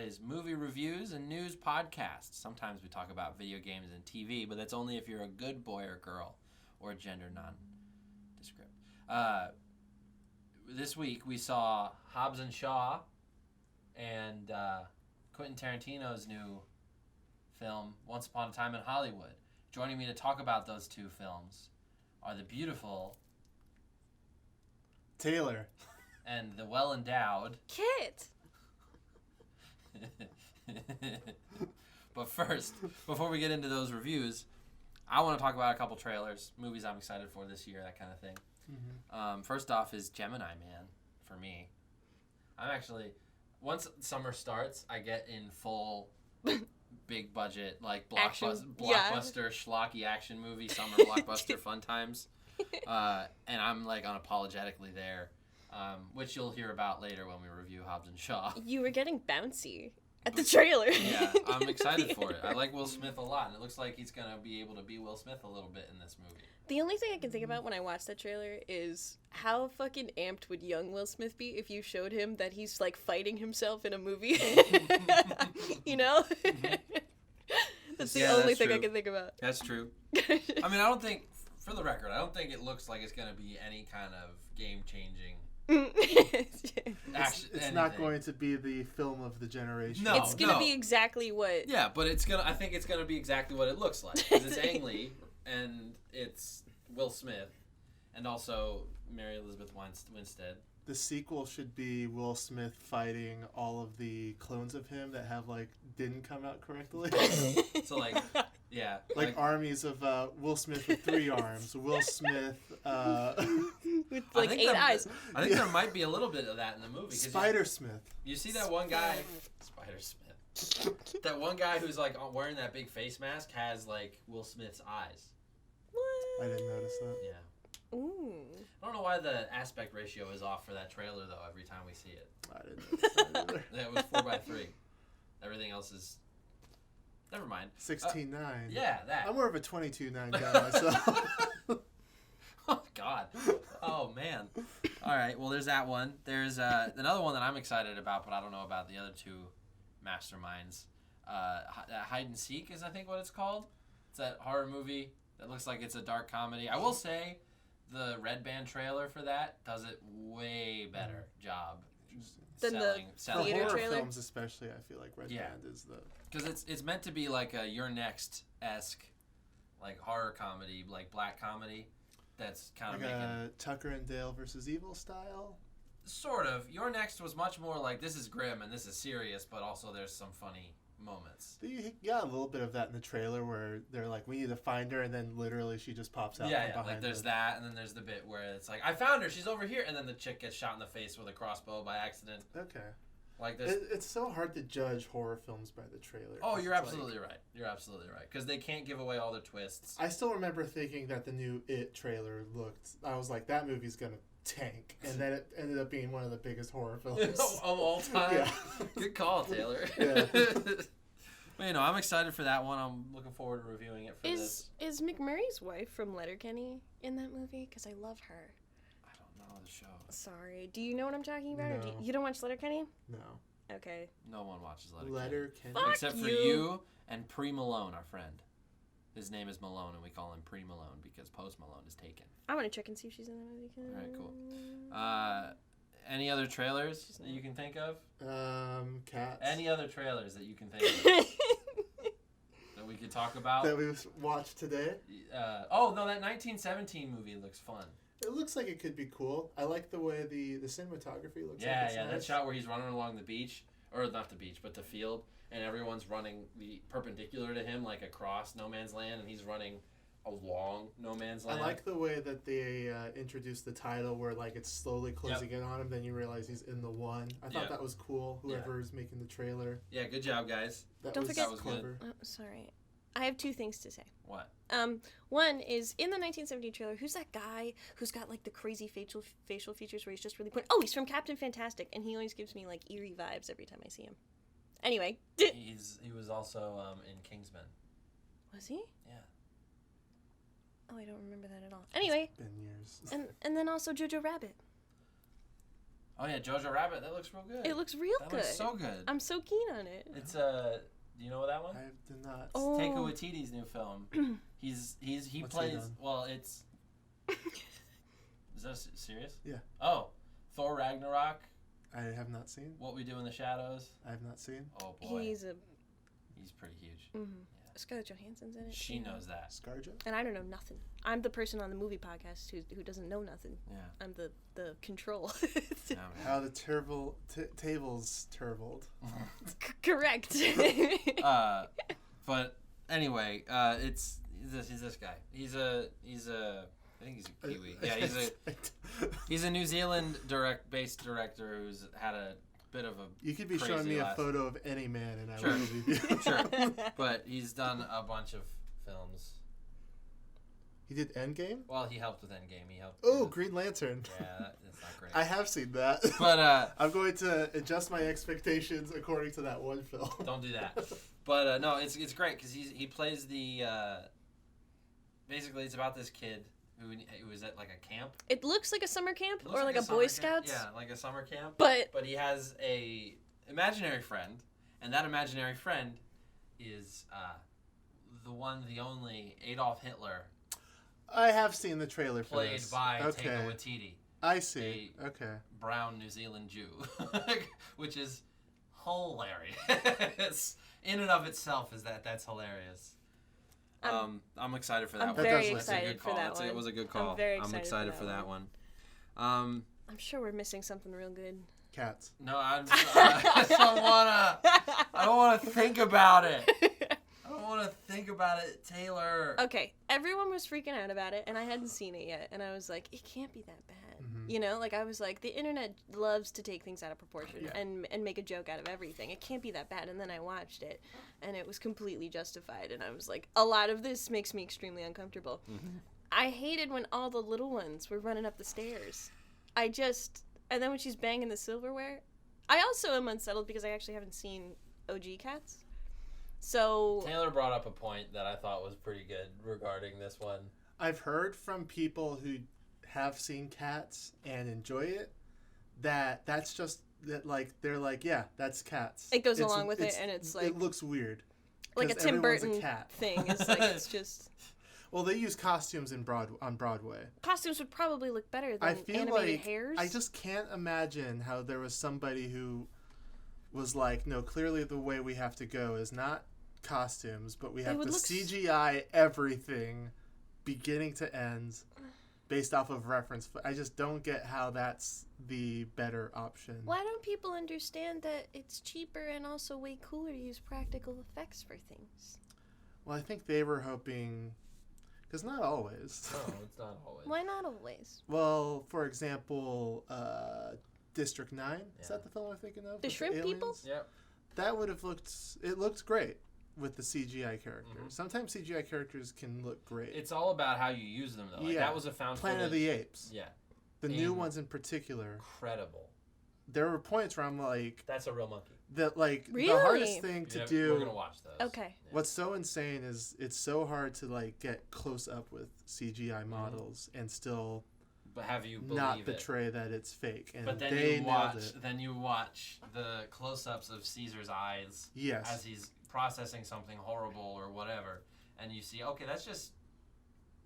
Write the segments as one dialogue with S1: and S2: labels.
S1: Screenplays, movie reviews, and news podcasts. Sometimes we talk about video games and TV, but that's only if you're a good boy or girl or gender nondescript. This week we saw Hobbs and Shaw and Quentin Tarantino's new film, Once Upon a Time in Hollywood. Joining me to talk about those two films are the beautiful
S2: Taylor
S1: and the well-endowed
S3: Kitt.
S1: But first, before we get into those reviews, I want to talk about a couple trailers, movies I'm excited for this year, that kind of thing. Mm-hmm. First off is Gemini Man for me. I'm actually, once summer starts, I get in full big budget, like blockbuster schlocky action movie, summer blockbuster fun times. And I'm like unapologetically there, which you'll hear about later when we review Hobbs and Shaw.
S3: You were getting bouncy at the trailer.
S1: Yeah, I'm excited for it. I like Will Smith a lot, and it looks like he's going to be able to be Will Smith a little bit in this movie.
S3: The only thing I can think about when I watch that trailer is how fucking amped would young Will Smith be if you showed him that he's, like, fighting himself in a movie? You know? That's the only thing I can think about.
S1: That's true. I mean, I don't think, for the record, I don't think it looks like it's going to be any kind of game-changing action.
S2: It's not going to be the film of the generation.
S1: No,
S3: it's going to be exactly what...
S1: Yeah, but I think it's going to be exactly what it looks like. Because it's Ang Lee, and it's Will Smith, and also Mary Elizabeth Winstead.
S2: The sequel should be Will Smith fighting all of the clones of him that have, like, didn't come out correctly.
S1: So, like, yeah.
S2: Like armies of Will Smith with 3 arms. Will Smith...
S3: with, like, 8 eyes.
S1: I think there might be a little bit of that in the movie.
S2: Spider-Smith.
S1: You see that one guy... Spider-Smith. That one guy who's, like, wearing that big face mask has, like, Will Smith's eyes.
S3: What?
S2: I didn't notice that.
S1: Yeah.
S3: Ooh.
S1: I don't know why the aspect ratio is off for that trailer, though, every time we see it.
S2: I didn't notice that either.
S1: Yeah, it was 4:3. Everything else is... Never mind.
S2: 16:9.
S1: Yeah, that.
S2: I'm more of a 22:9 guy myself.
S1: Oh, God. Oh, man. All right, well, there's that one. There's another one that I'm excited about, but I don't know about the other two Masterminds. Hide and Seek is, I think, what it's called. It's that horror movie that looks like it's a dark comedy. I will say the Red Band trailer for that does it way better job
S3: than
S1: selling
S2: For
S3: theater
S2: horror
S3: trailer?
S2: films especially, I feel like Red Band is the...
S1: Because it's meant to be like a You're Next-esque, like horror comedy, like black comedy. That's kind of
S2: like
S1: making...
S2: a Tucker and Dale versus Evil style?
S1: Sort of. Your Next was much more like, this is grim and this is serious, but also there's some funny moments.
S2: You got a little bit of that in the trailer where they're like, we need to find her, and then literally she just pops out from behind
S1: like there's
S2: her.
S1: that, and then there's the bit where it's like, I found her, she's over here, and then the chick gets shot in the face with a crossbow by accident.
S2: Okay.
S1: Like this.
S2: It's so hard to judge horror films by the trailer.
S1: Oh, you're absolutely right. You're absolutely right. Because they can't give away all their twists.
S2: I still remember thinking that the new It trailer looked... I was like, that movie's going to tank. And then it ended up being one of the biggest horror films.
S1: Of all time.
S2: Yeah.
S1: Good call, Taylor.
S2: Yeah.
S1: Well, I'm excited for that one. I'm looking forward to reviewing it for this.
S3: Is McMurray's wife from Letterkenny in that movie? Because I love her.
S1: I don't know the show.
S3: Sorry. Do you know what I'm talking about?
S2: No.
S3: Or you don't watch Letterkenny?
S2: No.
S3: Okay.
S1: No one watches Letterkenny.
S2: Letterkenny.
S3: Fuck
S1: Except for you and Pre Malone, our friend. His name is Malone, and we call him Pre Malone because Post Malone is taken.
S3: I want to check and see if she's in that movie.
S1: All right, cool. Any other trailers that you can think of?
S2: Cats.
S1: Any other trailers that you can think of that we could talk about?
S2: That we watched today?
S1: That 1917 movie looks fun.
S2: It looks like it could be cool. I like the way the cinematography looks like it's nice.
S1: That shot where he's running along the beach, or not the beach, but the field, and everyone's running the perpendicular to him like across no man's land, and he's running along no man's land.
S2: I like the way that they introduced the title where like it's slowly closing in on him, then you realize he's in the one. I thought that was cool, whoever's making the trailer.
S1: Yeah, good job, guys.
S3: Don't forget.
S1: That was
S2: clever.
S3: Oh, sorry. I have 2 things to say.
S1: What?
S3: One is in the 1970 trailer. Who's that guy who's got like the crazy facial features where he's just really Oh, he's from Captain Fantastic, and he always gives me like eerie vibes every time I see him. Anyway,
S1: he was also in Kingsman.
S3: Was he?
S1: Yeah.
S3: Oh, I don't remember that at all. Anyway,
S2: It's been years.
S3: and then also Jojo Rabbit.
S1: Oh yeah, Jojo Rabbit. That looks real good.
S3: It looks real
S1: that
S3: good.
S1: Looks so good.
S3: I'm so keen on it.
S1: It's do you know that one?
S2: I did not.
S3: Oh.
S1: Taika Waititi's new film. he
S2: What's
S1: plays.
S2: he done?
S1: Well, it's. Is that serious?
S2: Yeah.
S1: Oh, Thor Ragnarok.
S2: I have not seen.
S1: What We Do in the Shadows.
S2: I have not seen.
S1: Oh boy.
S3: He's
S1: pretty huge.
S3: Mm-hmm.
S1: Yeah.
S3: Scarlett Johansson's in it.
S1: She knows that.
S2: ScarJo?
S3: And I don't know nothing. I'm the person on the movie podcast who doesn't know nothing.
S1: Yeah.
S3: I'm the control.
S1: Yeah,
S2: How the tables turbled.
S3: Correct.
S1: But anyway, he's this guy. I think he's a Kiwi. Yeah, he's a New Zealand based director who's had a bit of a.
S2: You could be showing me a photo of any man, and I would believe you.
S1: Sure, but he's done a bunch of films.
S2: He did Endgame?
S1: Well, he helped with Endgame.
S2: Green Lantern.
S1: Yeah, that's not great.
S2: I have seen that.
S1: But
S2: I'm going to adjust my expectations according to that one film.
S1: Don't do that. But no, it's great because he plays the. Basically, it's about this kid who was at like a camp.
S3: It looks like a summer camp or like a
S1: summer
S3: Boy
S1: camp.
S3: Scouts.
S1: Yeah, like a summer camp.
S3: But
S1: he has a imaginary friend, and that imaginary friend is the one, the only Adolf Hitler.
S2: I have seen the trailer for
S1: played
S2: this.
S1: by Taika Waititi.
S2: I see. Okay.
S1: Brown New Zealand Jew, which is hilarious. In and of itself, that's hilarious. I'm excited for that
S3: I'm
S1: one.
S3: very
S1: That's
S3: excited
S1: a good
S3: for
S1: call.
S3: that one.
S1: It was a good call.
S3: I'm very
S1: excited for that one.
S3: I'm sure we're missing something real good.
S2: Cats.
S1: No, I don't wanna think about it. I don't want to think about it, Taylor.
S3: Okay, everyone was freaking out about it, and I hadn't seen it yet, and I was like, it can't be that bad.
S2: Mm-hmm.
S3: You know, like I was like, the internet loves to take things out of proportion
S2: Yeah.
S3: and make a joke out of everything. It can't be that bad. And then I watched it, and it was completely justified, and I was like, a lot of this makes me extremely uncomfortable. Mm-hmm. I hated when all the little ones were running up the stairs. And then when she's banging the silverware, I also am unsettled because I actually haven't seen OG Cats. So
S1: Taylor brought up a point that I thought was pretty good regarding this one.
S2: I've heard from people who have seen Cats and enjoy it that's just that, like, they're like, yeah, that's Cats.
S3: It goes along with it, and it's like
S2: it looks weird,
S3: like a Tim Burton
S2: a cat.
S3: thing. It's like it's just.
S2: Well, they use costumes on Broadway.
S3: Costumes would probably look better than
S2: I feel
S3: animated
S2: like
S3: hairs.
S2: I just can't imagine how there was somebody who was like, no, clearly the way we have to go is not costumes, but we have to CGI everything beginning to end based off of reference. I just don't get how that's the better option.
S3: Why don't people understand that it's cheaper and also way cooler to use practical effects for things?
S2: Well, I think they were hoping... Because not always.
S1: No, it's not always.
S3: Why not always?
S2: Well, for example, District 9.
S1: Yeah.
S2: Is that the film I'm thinking of?
S3: The shrimp people?
S1: Yep.
S2: That would have looked... It looked great with the CGI characters.
S1: Mm-hmm.
S2: Sometimes CGI characters can look great.
S1: It's all about how you use them, though. Like,
S2: Yeah.
S1: that was a found
S2: Planet of
S1: footage.
S2: the Apes.
S1: Yeah.
S2: The new ones in particular.
S1: Incredible.
S2: There were points where I'm like...
S1: That's a real monkey.
S2: That, like,
S3: Really?
S2: the hardest thing to do...
S1: We're going to watch those.
S3: Okay.
S1: Yeah.
S2: What's so insane is it's so hard to, like, get close up with CGI models and still
S1: But have you believe
S2: not
S1: it?
S2: betray that it's fake. And
S1: But then
S2: they
S1: you
S2: nailed
S1: watch.
S2: it.
S1: Then you watch the close-ups of Caesar's eyes
S2: Yes.
S1: as he's processing something horrible or whatever, and you see, okay, that's just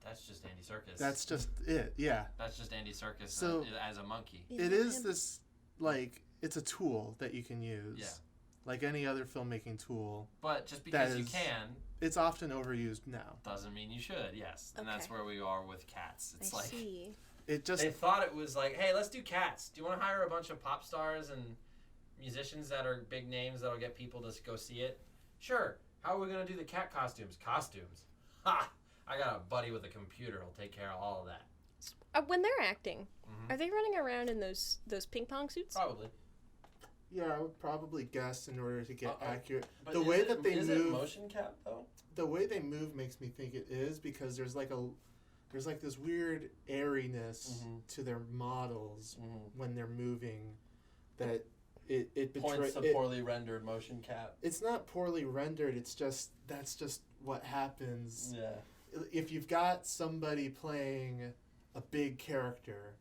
S1: Andy Serkis.
S2: That's just it, yeah.
S1: That's just Andy Serkis
S2: So-
S1: as a monkey.
S2: It is this, like, it's a tool that you can use.
S1: Yeah.
S2: Like any other filmmaking tool.
S1: But just because you
S2: is-
S1: can
S2: It's often overused now.
S1: doesn't mean you should. Yes, and that's
S3: Okay.
S1: where we are with Cats. It's
S3: I
S1: like
S3: see.
S2: It just...
S1: they thought it was like, hey, let's do Cats. Do you want to hire a bunch of pop stars and musicians that are big names that'll get people to go see it? Sure. How are we gonna do the cat costumes? Costumes. Ha! I got a buddy with a computer who'll take care of all of that.
S3: When they're acting,
S1: Mhm.
S3: are they running around in those ping pong suits?
S1: Probably.
S2: Yeah, I would probably guess in order to get accurate.
S1: But
S2: The
S1: is
S2: way
S1: it-
S2: that they
S1: is
S2: move...
S1: it motion cap though?
S2: The way they move makes me think it is, because there's like this weird airiness to their models when they're moving that it
S1: Points to
S2: betrays.
S1: poorly rendered motion cap.
S2: It's not poorly rendered. It's just that's just what happens.
S1: Yeah.
S2: If you've got somebody playing a big character,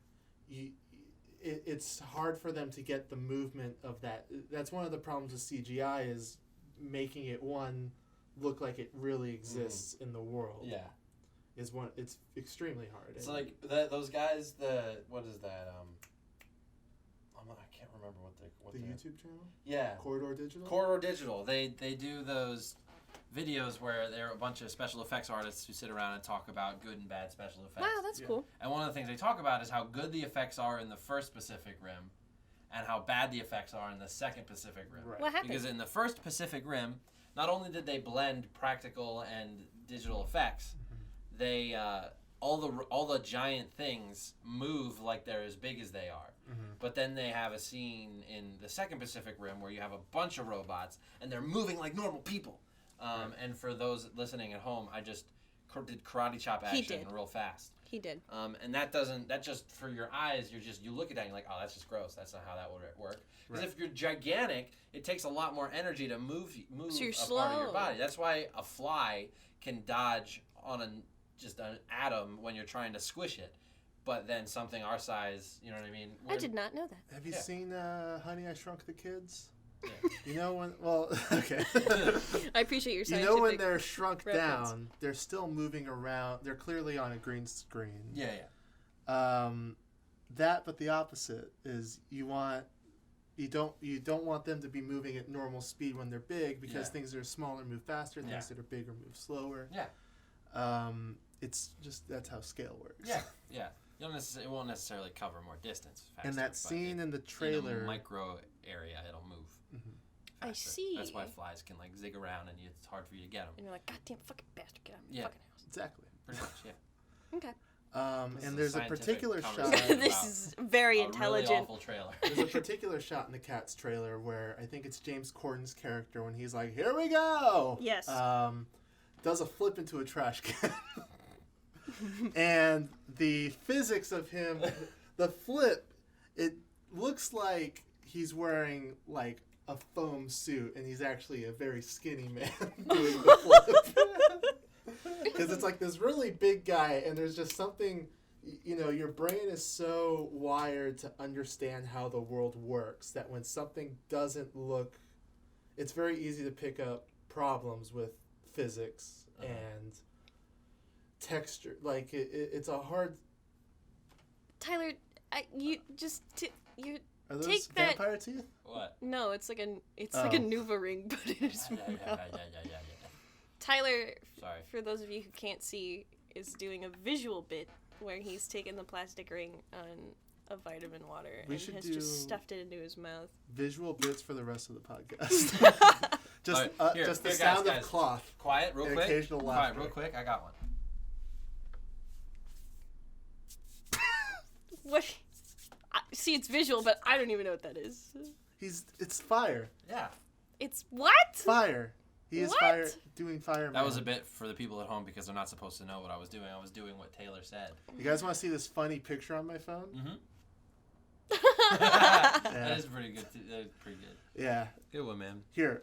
S2: it's hard for them to get the movement of that. That's one of the problems with CGI is making it look like it really exists in the world.
S1: Yeah.
S2: It's extremely hard.
S1: It's like those guys. What is that? I can't remember what the
S2: YouTube channel.
S1: Yeah.
S2: Corridor Digital.
S1: Corridor Digital. They do those videos where there are a bunch of special effects artists who sit around and talk about good and bad special effects.
S3: Wow, that's cool.
S1: And one of the things they talk about is how good the effects are in the first Pacific Rim, and how bad the effects are in the second Pacific Rim.
S2: Right.
S3: What happened?
S1: Because in the first Pacific Rim, not only did they blend practical and digital effects, they all the giant things move like they're as big as they are. But then they have a scene in the second Pacific Rim where you have a bunch of robots and they're moving like normal people. And for those listening at home, I just did karate chop action real fast.
S3: He did.
S1: And that just for your eyes, you look at that and you're like, oh, that's just gross. That's not how that would work. Because if you're gigantic, it takes a lot more energy to move
S3: So you're
S1: a
S3: slow.
S1: part of your body. That's why a fly can dodge on just an atom when you're trying to squish it. But then something our size, you know what I mean?
S3: I did not know that.
S2: Have you seen Honey, I Shrunk the Kids?
S1: Yeah.
S2: You know when? Well, okay.
S3: I appreciate your scientific
S2: You know when they're shrunk
S3: reference.
S2: down, they're still moving around. They're clearly on a green screen.
S1: Yeah.
S2: But the opposite is you don't want them to be moving at normal speed when they're big because things that are smaller move faster, things that are bigger move slower.
S1: Yeah.
S2: It's just that's how scale works.
S1: Yeah. It won't necessarily cover more distance. Faster,
S2: And that scene in the trailer,
S1: in a micro area, it'll move.
S3: I
S1: faster.
S3: see.
S1: That's why flies can zig around and it's hard for you to get them.
S3: And you're like, goddamn fucking bastard, get out of my fucking house.
S2: Exactly.
S1: Pretty much, yeah.
S3: Okay.
S2: And there's a particular shot.
S3: This is very intelligent.
S1: Really awful trailer.
S2: There's a particular shot in the Cats trailer where I think it's James Corden's character when he's like, "Here we go."
S3: Yes.
S2: Does a flip into a trash can. And the physics of him, the flip, it looks like he's wearing like a foam suit and he's actually a very skinny man doing the flip. Because it's like this really big guy and there's just something, your brain is so wired to understand how the world works that when something doesn't look, it's very easy to pick up problems with physics and texture. Like it's a hard.
S3: Tyler, you
S2: Are those
S3: take that.
S2: vampire teeth?
S1: What?
S3: No, it's like a Nuva ring, but in his mouth.
S1: Yeah.
S3: Tyler,
S1: Sorry.
S3: for those of you who can't see, is doing a visual bit where he's taken the plastic ring on a vitamin water
S2: We
S3: and
S2: should
S3: has
S2: do
S3: just stuffed it into his mouth.
S2: Visual bits for the rest of the podcast. Just
S1: Here,
S2: the sound
S1: guys.
S2: of cloth.
S1: Quiet, real
S2: And
S1: quick.
S2: occasional
S1: Quiet,
S2: laughter.
S1: real quick. I got one.
S3: What? See, it's visual, but I don't even know what that is.
S2: It's fire.
S1: Yeah.
S3: It's what?
S2: Fire. He is
S3: What?
S2: doing fire.
S1: That was a bit for the people at home because they're not supposed to know what I was doing. I was doing what Taylor said.
S2: You guys want to see this funny picture on my phone?
S1: Mm-hmm. That is pretty good. That is pretty good.
S2: Yeah.
S1: Good one, man.
S2: Here,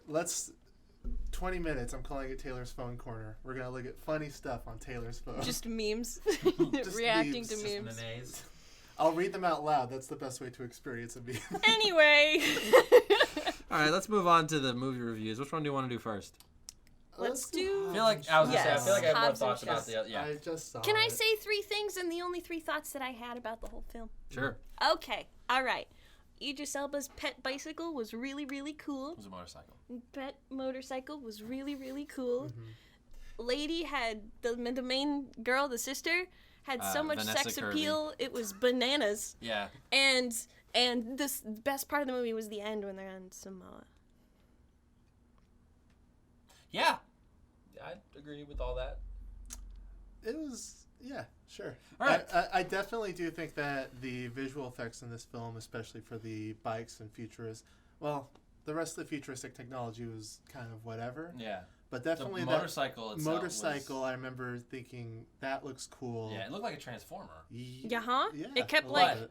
S2: 20 minutes, I'm calling it Taylor's Phone Corner. We're going to look at funny stuff on Taylor's phone.
S3: Just memes.
S2: Just
S3: Reacting
S2: memes.
S3: to
S2: Just
S3: memes.
S1: Memes.
S2: I'll read them out loud. That's the best way to experience a meme.
S3: Anyway.
S1: All right, let's move on to the movie reviews. Which one do you want to do first?
S3: Let's do.
S1: I feel like I was gonna say, I feel like I have more
S3: Hobbs and
S1: thoughts
S3: Shaw.
S1: about the other. Yeah.
S2: I just saw
S3: Can I
S2: it.
S3: say 3 things and the only 3 thoughts that I had about the whole film?
S1: Sure.
S3: Okay. All right. Idris Elba's pet bicycle was really, really cool.
S1: It was a motorcycle.
S3: Pet motorcycle was really, really cool. Lady had the main girl, the sister, had so much
S1: Vanessa
S3: sex
S1: Kirby.
S3: appeal. It was bananas.
S1: Yeah.
S3: And this best part of the movie was the end when they're on Samoa.
S1: Yeah. I agree with all that.
S2: It was, yeah, sure.
S1: All right.
S2: I definitely do think that the visual effects in this film, especially for the bikes and the rest of the futuristic technology was kind of whatever.
S1: Yeah.
S2: But definitely
S1: the motorcycle itself
S2: I remember thinking, that looks cool.
S1: Yeah, it looked like a transformer.
S3: Yeah,
S2: Yeah,
S3: it kept
S2: a
S3: like.
S2: lot.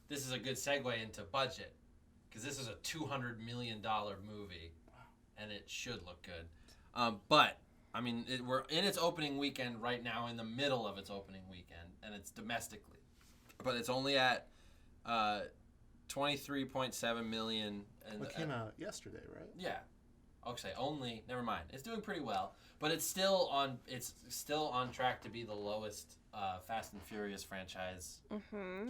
S1: This is a good segue into budget, because this is a $200 million movie, and it should look good. But I mean, we're in its opening weekend right now, in the middle of its opening weekend, and it's domestically, but it's only at $23.7 million. And
S2: what came out yesterday, right?
S1: Yeah. Okay, only. Never mind. It's doing pretty well, but it's still on. It's still on track to be the lowest Fast and Furious franchise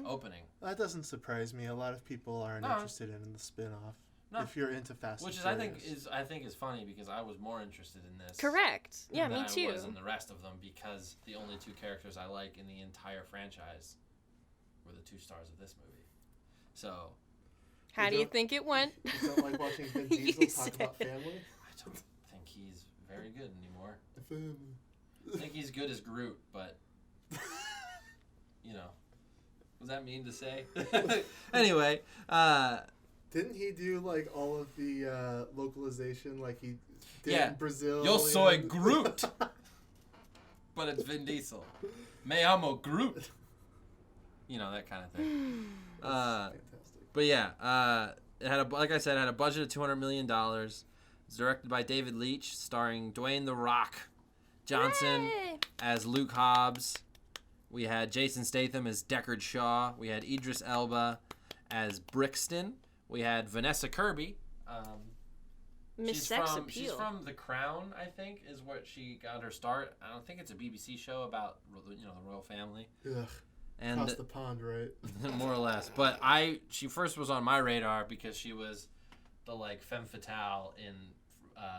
S1: opening.
S2: That doesn't surprise me. A lot of people aren't interested in the spin-off. No. If you're into Fast and Furious.
S1: Which I think is funny because I was more interested in this.
S3: Correct. Yeah, me too.
S1: I was in the rest of them because the only two characters I like in the entire franchise were the 2 stars of this movie. So.
S3: How do you think it went?
S2: You don't like watching Vin Diesel talk about family?
S1: I don't think he's very good anymore. I think he's good as Groot, but you know, what does that mean to say? Anyway,
S2: didn't he do like all of the localization like he did in Brazil?
S1: Yo soy Groot, but it's Vin Diesel. Me amo Groot. You know, that kind of thing. Fantastic. But yeah, it had like I said, it had a budget of $200 million. It's directed by David Leitch, starring Dwayne "The Rock" Johnson as Luke Hobbs. We had Jason Statham as Deckard Shaw. We had Idris Elba as Brixton. We had Vanessa Kirby.
S3: Miss Sex Appeal.
S1: She's from The Crown, I think, is where she got her start. I don't think it's a BBC show about the royal family.
S2: Ugh.
S1: And
S2: across the pond, right?
S1: More or less. But she first was on my radar because she was the femme fatale in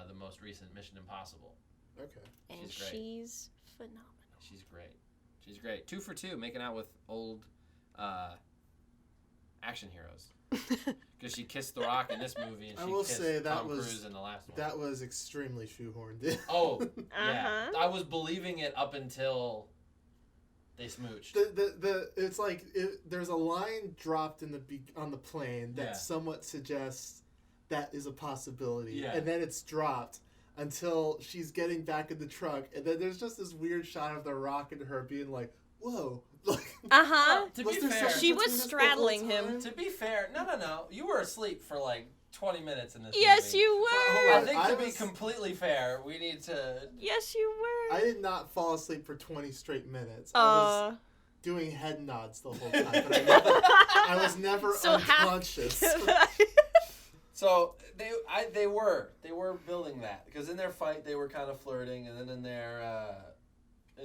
S1: the most recent Mission Impossible.
S2: Okay.
S3: And she's phenomenal.
S1: She's great. She's great. 2 for 2, making out with old action heroes. Because she kissed The Rock in this movie, and she kissed Tom Cruise in the last one.
S2: That was extremely shoehorned in.
S1: Oh, yeah. I was believing it up until they smooched.
S2: It's like there's a line dropped on the plane that somewhat suggests that is a possibility, and then it's dropped until she's getting back in the truck, and then there's just this weird shot of The Rock and her being like, "Whoa."
S1: To be fair,
S3: she was straddling him.
S1: To be fair, no. You were asleep for 20 minutes in this movie.
S3: Yes, you were.
S1: I think to be completely fair, we need to...
S3: Yes, you were.
S2: I did not fall asleep for 20 straight minutes. I was doing head nods the whole time, but I was never unconscious.
S1: So they were building that because in their fight they were kind of flirting, and then in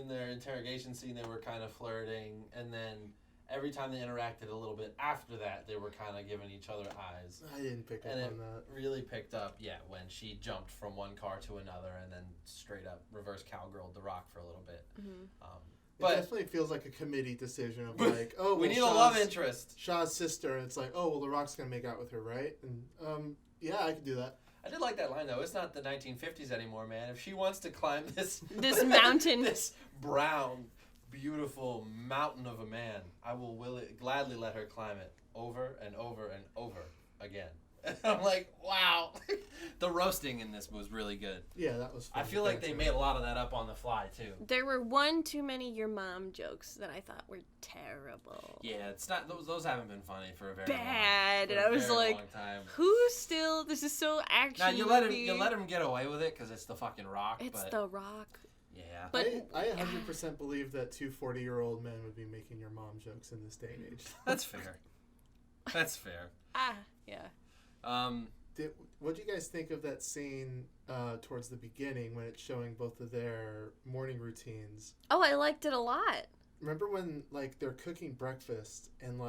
S1: their interrogation scene they were kind of flirting, and then every time they interacted a little bit after that, they were kind of giving each other eyes.
S2: I didn't pick up on that.
S1: And it really picked up, when she jumped from one car to another and then straight up reverse cowgirled The Rock for a little bit.
S2: Mm-hmm. But it definitely feels like a committee decision of
S1: we need a love interest.
S2: Shaw's sister, and it's like, oh, well, The Rock's going to make out with her, right? And, yeah, I can do that.
S1: I did like that line, though. It's not the 1950s anymore, man. If she wants to climb this
S3: mountain,
S1: this brown, beautiful mountain of a man, I will gladly let her climb it over and over and over again. And I'm like, wow. The roasting in this was really good.
S2: Yeah, that was fun.
S1: I feel like they made a lot of that up on the fly, too.
S3: There were one too many your mom jokes that I thought were terrible.
S1: Yeah, it's not those haven't been funny for a very
S3: bad.
S1: long,
S3: and I was like,
S1: long time.
S3: Who's still? This is so action.
S1: Now you let him get away with it because it's the fucking Rock.
S3: It's The Rock.
S1: Yeah.
S2: But I 100% believe that 2 40-year-old men would be making your mom jokes in this day and age.
S1: That's fair. That's fair.
S3: Yeah.
S2: What do you guys think of that scene towards the beginning when it's showing both of their morning routines?
S3: Oh, I liked it a lot.
S2: Remember when they're cooking breakfast and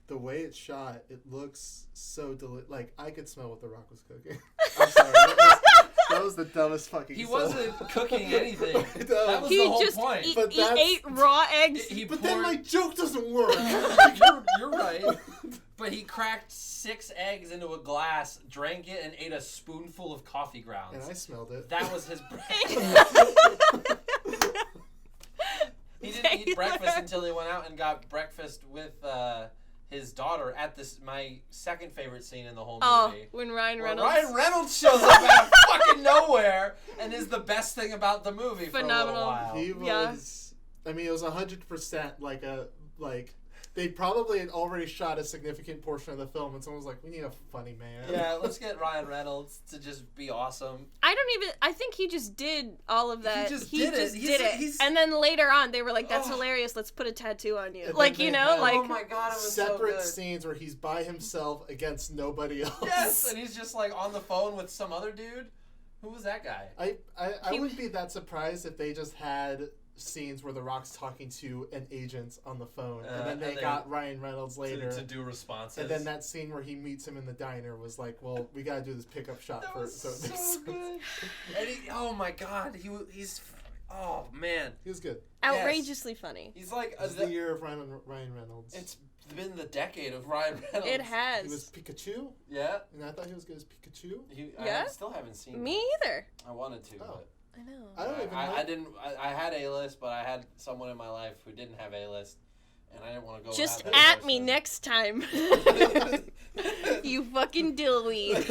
S2: the way it's shot, it looks so I could smell what The Rock was cooking. I'm sorry. That was the dumbest fucking
S1: He wasn't cooking anything. That was the whole point.
S3: He ate raw eggs.
S2: But then my joke doesn't work.
S1: You're right. But he cracked 6 eggs into a glass, drank it, and ate a spoonful of coffee grounds.
S2: And I smelled it.
S1: That was his breakfast. He didn't eat breakfast until he went out and got breakfast with his daughter at my second favorite scene in the whole movie.
S3: When Ryan Reynolds...
S1: Ryan Reynolds shows up out of fucking nowhere and is the best thing about the movie.
S3: Phenomenal.
S1: For a little while.
S2: He was... I mean, it was 100% they probably had already shot a significant portion of the film, and someone was like, "We need a funny man."
S1: Yeah, let's get Ryan Reynolds to just be awesome.
S3: I think he just did all of that.
S1: He just did it.
S3: And then later on, they were like, "That's hilarious. Let's put a tattoo on you."
S2: And
S3: like, you know, like.
S1: Oh my god, it was
S2: separate
S1: so good.
S2: scenes where he's by himself against nobody else.
S1: Yes, and he's just like on the phone with some other dude. Who was that guy?
S2: I wouldn't be that surprised if they just had scenes where The Rock's talking to an agent on the phone, and then they got Ryan Reynolds later
S1: to do responses.
S2: And then that scene where he meets him in the diner was like, well, we gotta do this pickup shot
S1: that
S2: first.
S1: Was so good. And oh my god, he's he
S2: was good.
S3: Outrageously funny.
S1: He's like
S2: it's the year of Ryan Reynolds.
S1: It's been the decade of Ryan Reynolds.
S3: It has.
S2: He was Pikachu.
S1: Yeah.
S2: And I thought he was good as Pikachu.
S1: I still haven't seen
S3: Me either.
S1: I wanted to, but
S3: I know.
S2: I don't even know.
S1: I didn't. I had A-list, but I had someone in my life who didn't have A-list, and I didn't want to go.
S3: Just
S1: without that
S3: at me
S1: person.
S3: next time. You fucking dillweed.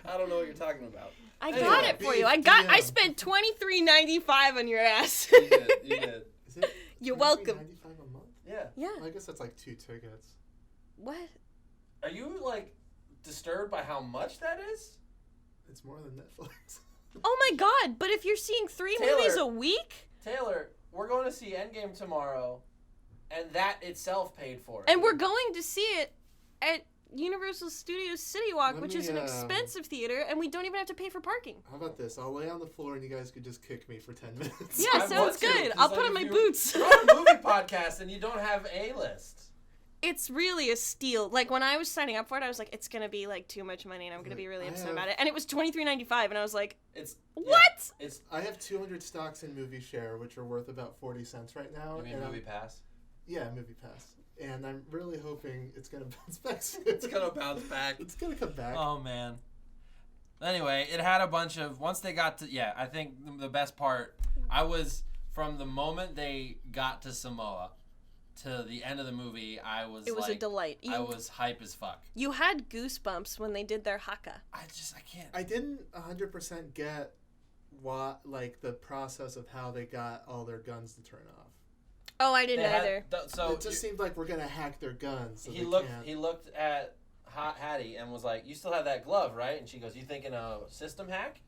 S1: I don't know what you're talking about.
S3: I got it for you. I spent $23.95 on your ass.
S1: You did.
S2: Is it
S3: You're welcome.
S2: $19.95 a month?
S1: Yeah.
S3: Yeah.
S2: Well, I guess that's like 2 tickets.
S3: What?
S1: Are you like disturbed by how much that is?
S2: It's more than Netflix.
S3: Oh my god, but if you're seeing 3 movies a week?
S1: Taylor, we're going to see Endgame tomorrow, and that itself paid for it.
S3: And we're going to see it at Universal Studios City Walk, which is an expensive theater, and we don't even have to pay for parking.
S2: How about this? I'll lay on the floor and you guys could just kick me for 10 minutes.
S3: Yeah, sounds good. I'll put on my boots.
S1: We're on a movie podcast, and you don't have A-list.
S3: It's really a steal. Like, when I was signing up for it, I was like, it's going to be, like, too much money, and I'm going to be really upset about it. And it was $23.95, and I was like, what?
S2: I have 200 stocks in Movie Share, which are worth about 40 cents right now.
S1: You mean Movie Pass?
S2: Yeah, Movie Pass. And I'm really hoping it's going to bounce back soon.
S1: It's going to bounce back.
S2: It's going to come back.
S1: Oh, man. Anyway, it had a bunch of... Once they got to... Yeah, I think the best part... I was... From the moment they got to Samoa to the end of the movie, I was
S3: It was a delight.
S1: I was hype as fuck.
S3: You had goosebumps when they did their haka.
S1: I can't...
S2: I didn't 100% get what, like, the process of how they got all their guns to turn off.
S3: Oh, I didn't either.
S1: So
S2: it just seemed like we're gonna hack their guns. So
S1: he looked at Hattie and was like, "You still have that glove, right?" And she goes, "You thinking a system hack?"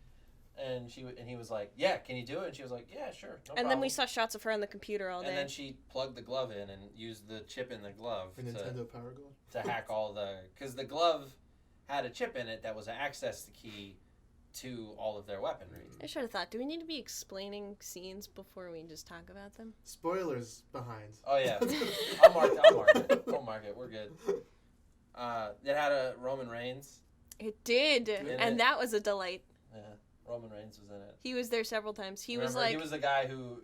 S1: And he was like, "Yeah, can you do it?" And she was like, "Yeah, sure, no problem."
S3: Then we saw shots of her on the computer all day.
S1: And then she plugged the glove in and used the chip in the glove
S2: Nintendo Power Glove
S1: to hack all because the glove had a chip in it that was an access key to all of their weaponry.
S3: I should have thought, do we need to be explaining scenes before we just talk about them?
S2: Spoilers behind.
S1: Oh, yeah. I'll mark it. We're good. It had a Roman Reigns.
S3: It did. And that was a delight.
S1: Yeah. Roman Reigns was in it.
S3: He was there several times. He was
S1: the guy who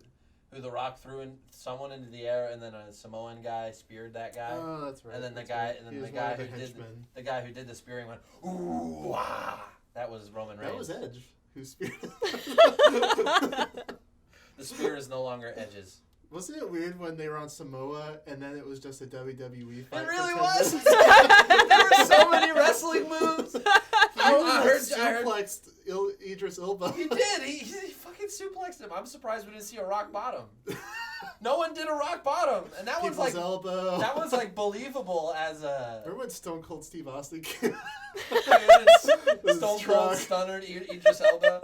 S1: The Rock threw someone into the air, and then a Samoan guy speared that guy.
S2: Oh, that's right.
S1: And then the guy who did the spearing went, "Ooh, ah." That was Roman Reigns.
S2: That was Edge who speared.
S1: The spear is no longer Edge's.
S2: Wasn't it weird when they were on Samoa and then it was just a WWE fight?
S1: It really was. There were so many wrestling moves. I heard
S2: suplexed Idris Elba.
S1: He did. He fucking suplexed him. I'm surprised we didn't see a rock bottom. No one did a rock bottom, and that
S2: People's
S1: was like
S2: elbow.
S1: That was like believable as a.
S2: Remember when Stone Cold Steve Austin came?
S1: Stone Cold Stunner Idris Elba.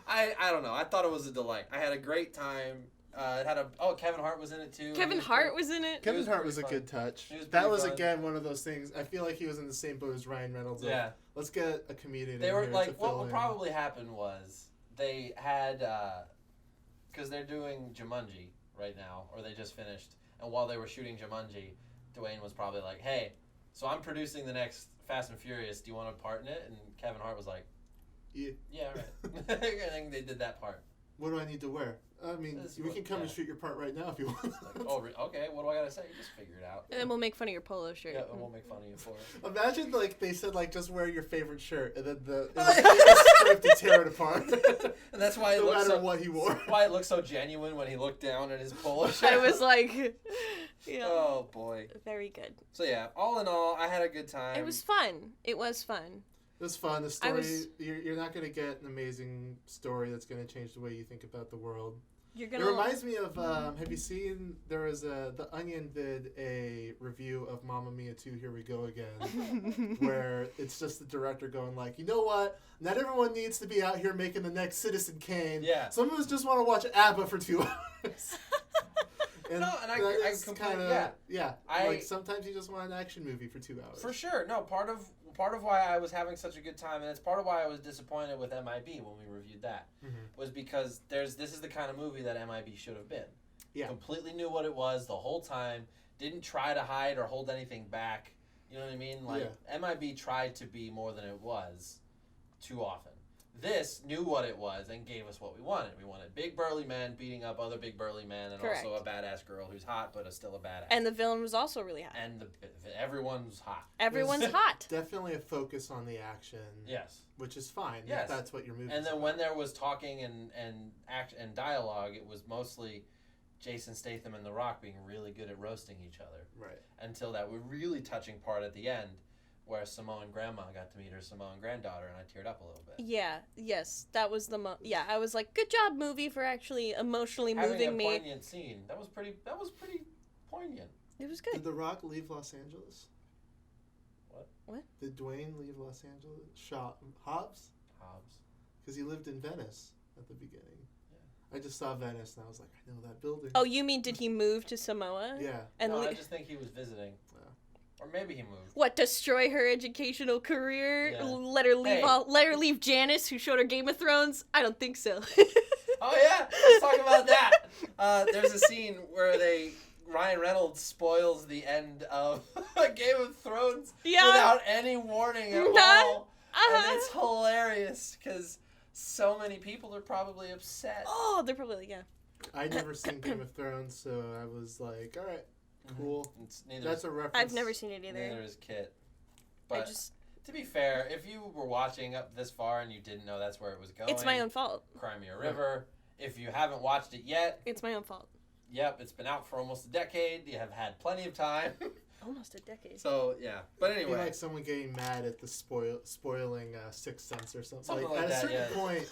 S1: I don't know. I thought it was a delight. I had a great time. It had Kevin Hart was in it too.
S3: Kevin Hart was in it.
S2: Kevin Hart was a good touch. That was again one of those things. I feel like he was in the same boat as Ryan Reynolds.
S1: Yeah.
S2: Let's get a comedian.
S1: They were
S2: in here
S1: like,
S2: to
S1: what
S2: fill
S1: would
S2: in.
S1: probably happen was they had because they're doing Jumanji right now, or they just finished, and while they were shooting Jumanji, Dwayne was probably like, "Hey, so I'm producing the next Fast and Furious. Do you want a part in it?" And Kevin Hart was like, "Yeah, right." And then they did that part.
S2: What do I need to wear? I mean, we can come and shoot your part right now if you want.
S1: Okay. What do I gotta say? Just figure it out.
S3: And then we'll make fun of your polo shirt.
S1: Yeah, and we'll make fun of you for it.
S2: Imagine they said just wear your favorite shirt, and then the script to tear it apart.
S1: And that's why
S2: no matter what he wore.
S1: Why it looked so genuine when he looked down at his polo shirt.
S3: I was like, yeah.
S1: Oh boy.
S3: Very good.
S1: So yeah, all in all, I had a good time.
S3: It was fun. It was fun.
S2: It was fun. The story, you're not going to get an amazing story that's going to change the way you think about the world.
S3: You're
S2: It reminds me of, have you seen, there was The Onion did a review of Mamma Mia 2, Here We Go Again, where it's just the director going like, you know what, not everyone needs to be out here making the next Citizen Kane.
S1: Yeah.
S2: Some of us just want to watch ABBA for 2 hours. And
S1: no, and I completely,
S2: yeah. Like sometimes you just want an action movie for 2 hours.
S1: For sure. No, part of why I was having such a good time, and it's part of why I was disappointed with MIB when we reviewed that, was because this is the kind of movie that MIB should have been. Yeah. Completely knew what it was the whole time, didn't try to hide or hold anything back. You know what I mean? Like, MIB tried to be more than it was too often. This knew what it was and gave us what we wanted. We wanted big burly men beating up other big burly men, and also a badass girl who's hot but is still a badass.
S3: And the villain was also really hot.
S1: And everyone's hot.
S3: Everyone's hot.
S2: Definitely a focus on the action.
S1: Yes.
S2: Which is fine.
S1: Yes.
S2: If that's what your movie is.
S1: And then when there was talking and dialogue, it was mostly Jason Statham and The Rock being really good at roasting each other.
S2: Right. Until
S1: that really touching part at the end, where Samoan grandma got to meet her Samoan granddaughter, and I teared up a little bit.
S3: Yeah, yes, that was I was like, good job, movie, for actually emotionally moving me.
S1: Having a poignant scene. That was pretty poignant.
S3: It was good.
S2: Did The Rock leave Los Angeles?
S1: What?
S2: Did Dwayne leave Los Angeles? Hobbs? Because he lived in Venice at the beginning. Yeah. I just saw Venice, and I was like, I know that building.
S3: Oh, you mean did he move to Samoa?
S2: Yeah.
S3: And
S1: I just think he was visiting. Or maybe he moved.
S3: What, destroy her educational career? Yeah. Let her leave Janice, who showed her Game of Thrones? I don't think so.
S1: Oh yeah, let's talk about that. There's a scene where Ryan Reynolds spoils the end of Game of Thrones without any warning at all, and it's hilarious because so many people are probably upset.
S3: Oh, they're probably
S2: I'd never seen Game of Thrones, so I was like, all right. Cool. That's a reference.
S3: I've never seen it either.
S1: Neither is Kitt. But to be fair, if you were watching up this far and you didn't know that's where it was going,
S3: it's my own fault.
S1: Cry Me a River. If you haven't watched it yet,
S3: it's my own fault.
S1: Yep, it's been out for almost a decade. You have had plenty of time.
S3: Almost a decade.
S1: So yeah, but anyway,
S2: it'd be like someone getting mad at the spoiling Sixth Sense or something.
S1: Something like
S2: at
S1: that,
S2: a certain point.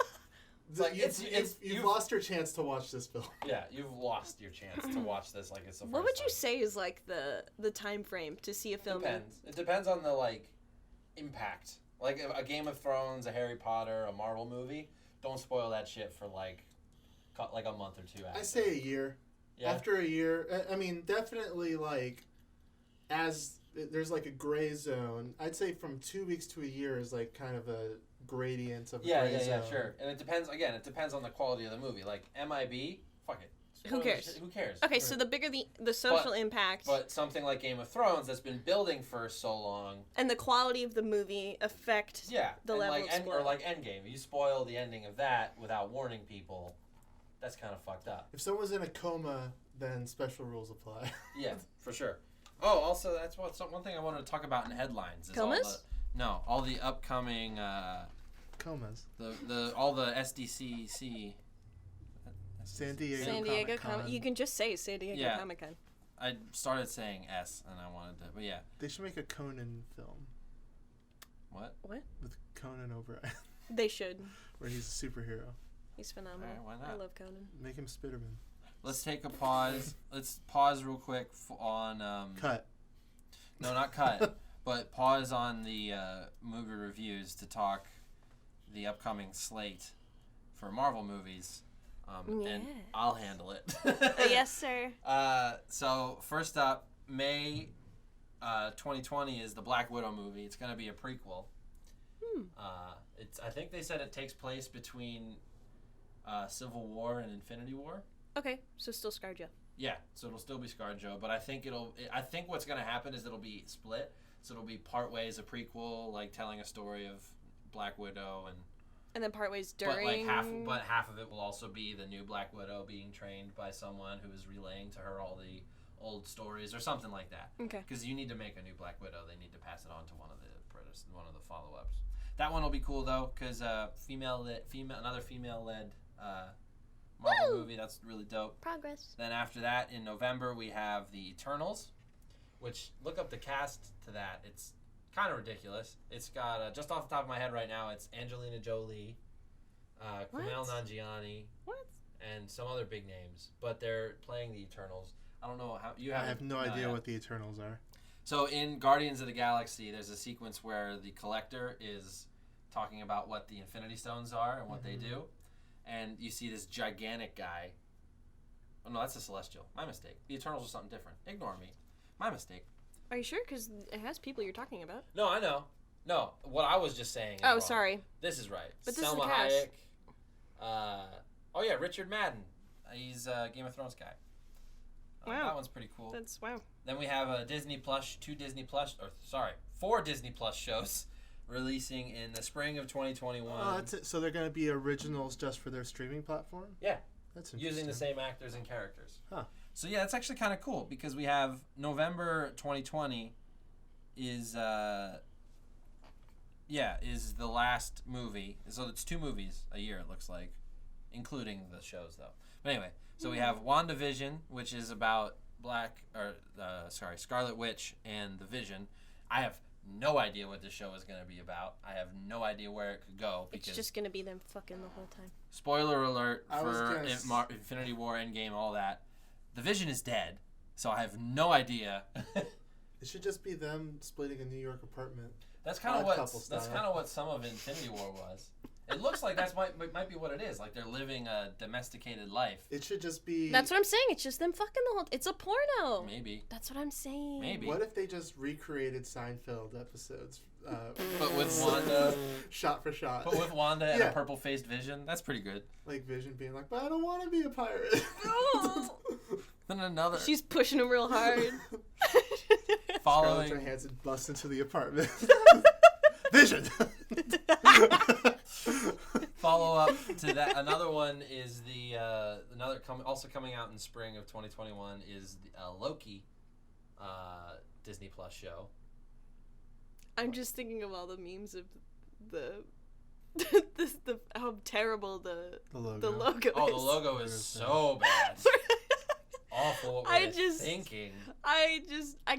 S2: You've lost your chance to watch this film.
S1: Yeah, you've lost your chance to watch this like it's the first
S3: What would
S1: time.
S3: you say is like the time frame to see a film?
S1: It depends on the impact. Like a Game of Thrones, a Harry Potter, a Marvel movie. Don't spoil that shit for like a month or two after.
S2: I say a year. Yeah. After a year, I mean, definitely as there's a gray zone. I'd say from 2 weeks to a year is kind of a gradient of gray zone.
S1: Yeah, sure. And it depends on the quality of the movie. Like MIB, fuck it.
S3: Who cares?
S1: Who cares?
S3: Okay, so the bigger the social impact.
S1: But something like Game of Thrones that's been building for so long.
S3: And the quality of the movie affect the level of spoil.
S1: Or like Endgame. You spoil the ending of that without warning people, that's kind of fucked up.
S2: If someone's in a coma, then special rules apply.
S1: Yeah, for sure. Oh, also, that's one thing I wanted to talk about in headlines. Is
S3: Comas?
S1: all the upcoming...
S2: Comas.
S1: All the SDCC...
S2: San Diego
S3: Comic-Con. You can just say San Diego Comic-Con.
S1: I started saying S, and I wanted to... But yeah.
S2: They should make a Conan film.
S1: What?
S2: With Conan O'Brien.
S3: They should.
S2: Where he's a superhero.
S3: He's phenomenal.
S1: All right, why not?
S3: I love Conan.
S2: Make him Spiderman.
S1: Let's take a pause. Let's pause real quick on...
S2: Cut.
S1: No, not cut. But pause on the movie reviews to talk the upcoming slate for Marvel movies. And I'll handle it.
S3: Yes, sir.
S1: So first up, May 2020 is the Black Widow movie. It's going to be a prequel. I think they said it takes place between Civil War and Infinity War.
S3: Okay, so still ScarJo.
S1: Yeah, so it'll still be ScarJo, but I think what's going to happen is it'll be split. So it'll be part ways a prequel, telling a story of Black Widow
S3: and then part ways during.
S1: But half of it will also be the new Black Widow being trained by someone who is relaying to her all the old stories or something like that.
S3: Okay.
S1: Because you need to make a new Black Widow, they need to pass it on to one of the follow-ups. That one will be cool though, because another female-led Marvel movie. That's really dope.
S3: Progress.
S1: Then after that, in November, we have the Eternals, which look up the cast to that. It's kind of ridiculous. It's got, just off the top of my head right now, it's Angelina Jolie, Kumail Nanjiani.
S3: What?
S1: and some other big names, but they're playing the Eternals. I don't know how you have.
S2: I have no idea what the Eternals are.
S1: So in Guardians of the Galaxy, there's a sequence where the Collector is talking about what the Infinity Stones are and what they do, and you see this gigantic guy. Oh no, that's a Celestial. My mistake. The Eternals are something different. Ignore me. My mistake.
S3: Are you sure? Because it has people you're talking about.
S1: No, I know. No, what I was just saying.
S3: Oh, sorry.
S1: This is right.
S3: But this
S1: Selma
S3: is the cast.
S1: Hayek. Oh yeah, Richard Madden. He's a Game of Thrones guy.
S3: Wow.
S1: That one's pretty cool.
S3: That's wow.
S1: Then we have four Disney Plus shows releasing in the spring of 2021.
S2: Oh, that's it. So they're going to be originals just for their streaming platform?
S1: Yeah.
S2: That's interesting.
S1: Using the same actors and characters.
S2: Huh.
S1: So yeah, it's actually kind of cool because we have November 2020 is the last movie. So it's 2 movies a year, it looks like, including the shows though. But anyway, so we have WandaVision, which is about Scarlet Witch and the Vision. I have no idea what this show is going to be about. I have no idea where it could go. Because
S3: it's just going to be them fucking the whole time.
S1: Spoiler alert for Infinity War, Endgame, all that. The Vision is dead, so I have no idea.
S2: It should just be them splitting a New York apartment.
S1: That's kind of what some of Infinity War was. It looks like might be what it is. Like they're living a domesticated life.
S2: It should just be.
S3: That's what I'm saying. It's just them fucking the whole. It's a porno.
S1: Maybe.
S3: That's what I'm saying.
S1: Maybe.
S2: What if they just recreated Seinfeld episodes?
S1: But with Wanda.
S2: Shot for shot.
S1: But with Wanda and a purple-faced Vision. That's pretty good.
S2: Like Vision being like, but I don't want to be a pirate.
S3: No.
S1: Then another.
S3: She's pushing him real hard.
S2: Scarlett Johansson busts into the apartment. Vision.
S1: Follow up to that. Another one is also coming out in spring of 2021 is the Loki Disney Plus show.
S3: I'm just thinking of all the memes of the how terrible the logo.
S1: Oh, the logo is so bad. Awful. Thinking.
S3: I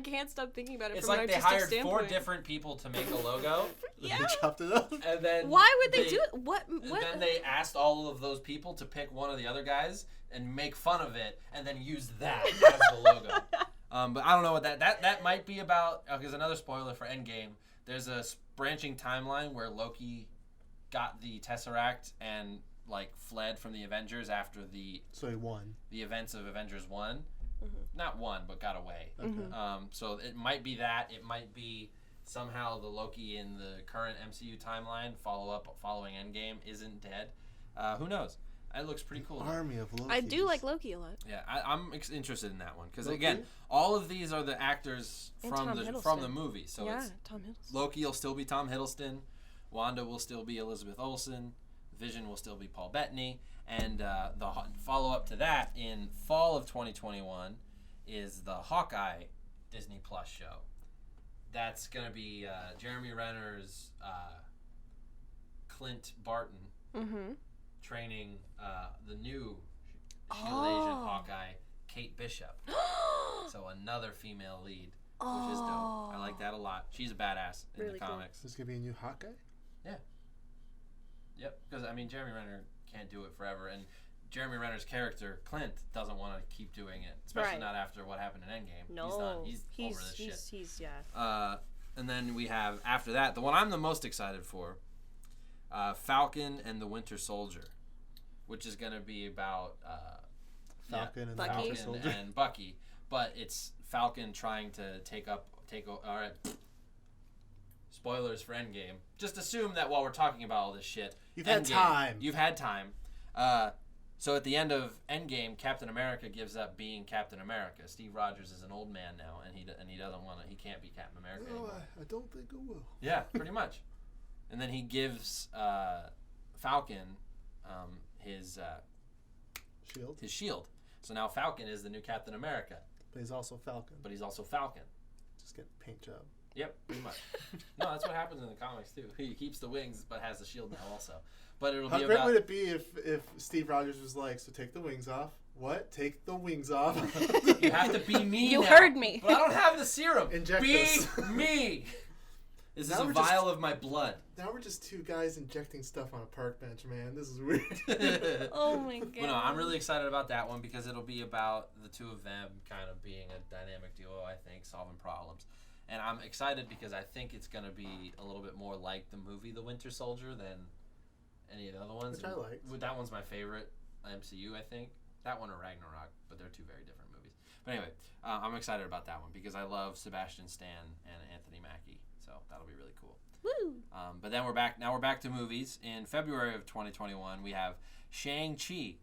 S3: can't stop thinking about it.
S1: It's
S3: from
S1: like
S3: an
S1: they hired
S3: standpoint.
S1: 4 different people to make a logo.
S3: Yeah.
S2: They chopped it up.
S1: And then
S3: why would they do it? What?
S1: Then they asked all of those people to pick one of the other guys and make fun of it, and then use that as the logo. But I don't know what that might be about. Because another spoiler for Endgame. There's a branching timeline where Loki got the Tesseract and fled from the Avengers after
S2: so he won
S1: the events of Avengers 1.
S3: Mm-hmm.
S1: Not won, but got away.
S2: Okay.
S1: So it might be that. It might be somehow the Loki in the current MCU timeline following Endgame isn't dead. Who knows? It looks pretty cool.
S2: Army of Loki.
S3: I do like Loki a lot.
S1: Yeah, I'm interested in that one because again, all of these are the actors from the movie. So it's
S3: Tom Hiddleston.
S1: Loki will still be Tom Hiddleston. Wanda will still be Elizabeth Olsen. Vision will still be Paul Bettany. And the follow-up to that in fall of 2021 is the Hawkeye Disney Plus show. That's going to be Jeremy Renner's Clint Barton training the new Shield agent Hawkeye, Kate Bishop. So another female lead, which is dope. I like that a lot. She's a badass in
S3: Really
S1: the comics.
S2: There's going to be a new Hawkeye?
S1: Yeah. Yep, because Jeremy Renner can't do it forever, and Jeremy Renner's character Clint doesn't want to keep doing it, especially not after what happened in Endgame.
S3: No,
S1: he's over this shit.
S3: He's
S1: And then we have after that the one I'm the most excited for, Falcon and the Winter Soldier, which is going to be about
S2: Falcon and
S3: Bucky.
S2: the Winter Soldier
S1: and Bucky, but it's Falcon trying to take over. All right. Spoilers for Endgame. Just assume that while we're talking about all this shit,
S2: You've had time.
S1: So at the end of Endgame, Captain America gives up being Captain America. Steve Rogers is an old man now, and he doesn't want to. He can't be Captain America anymore.
S2: I don't think I will.
S1: Yeah, pretty much. And then he gives Falcon his
S2: shield.
S1: His shield. So now Falcon is the new Captain America.
S2: But he's also Falcon. Just get a paint job.
S1: Yep, pretty much. No, that's what happens in the comics too. He keeps the wings, but has the shield now also. But it'll
S2: How
S1: be
S2: great would it be if Steve Rogers was like, so take the wings off? What? Take the wings off?
S1: You have to be me.
S3: You
S1: now.
S3: heard me.
S1: But I don't have the serum.
S2: Inject
S1: be
S2: this.
S1: me. Is this a vial of my blood?
S2: Now we're just two guys injecting stuff on a park bench, man. This is weird.
S3: Oh my god.
S1: Well, no, I'm really excited about that one because it'll be about the two of them kind of being a dynamic duo, I think, solving problems. And I'm excited because I think it's going to be a little bit more like the movie The Winter Soldier than any of the other ones.
S2: Which I liked.
S1: That one's my favorite MCU, I think. That one or Ragnarok, but they're two very different movies. But anyway, I'm excited about that one because I love Sebastian Stan and Anthony Mackie. So that'll be really cool.
S3: Woo!
S1: But then we're back. Now we're back to movies. In February of 2021, we have Shang-Chi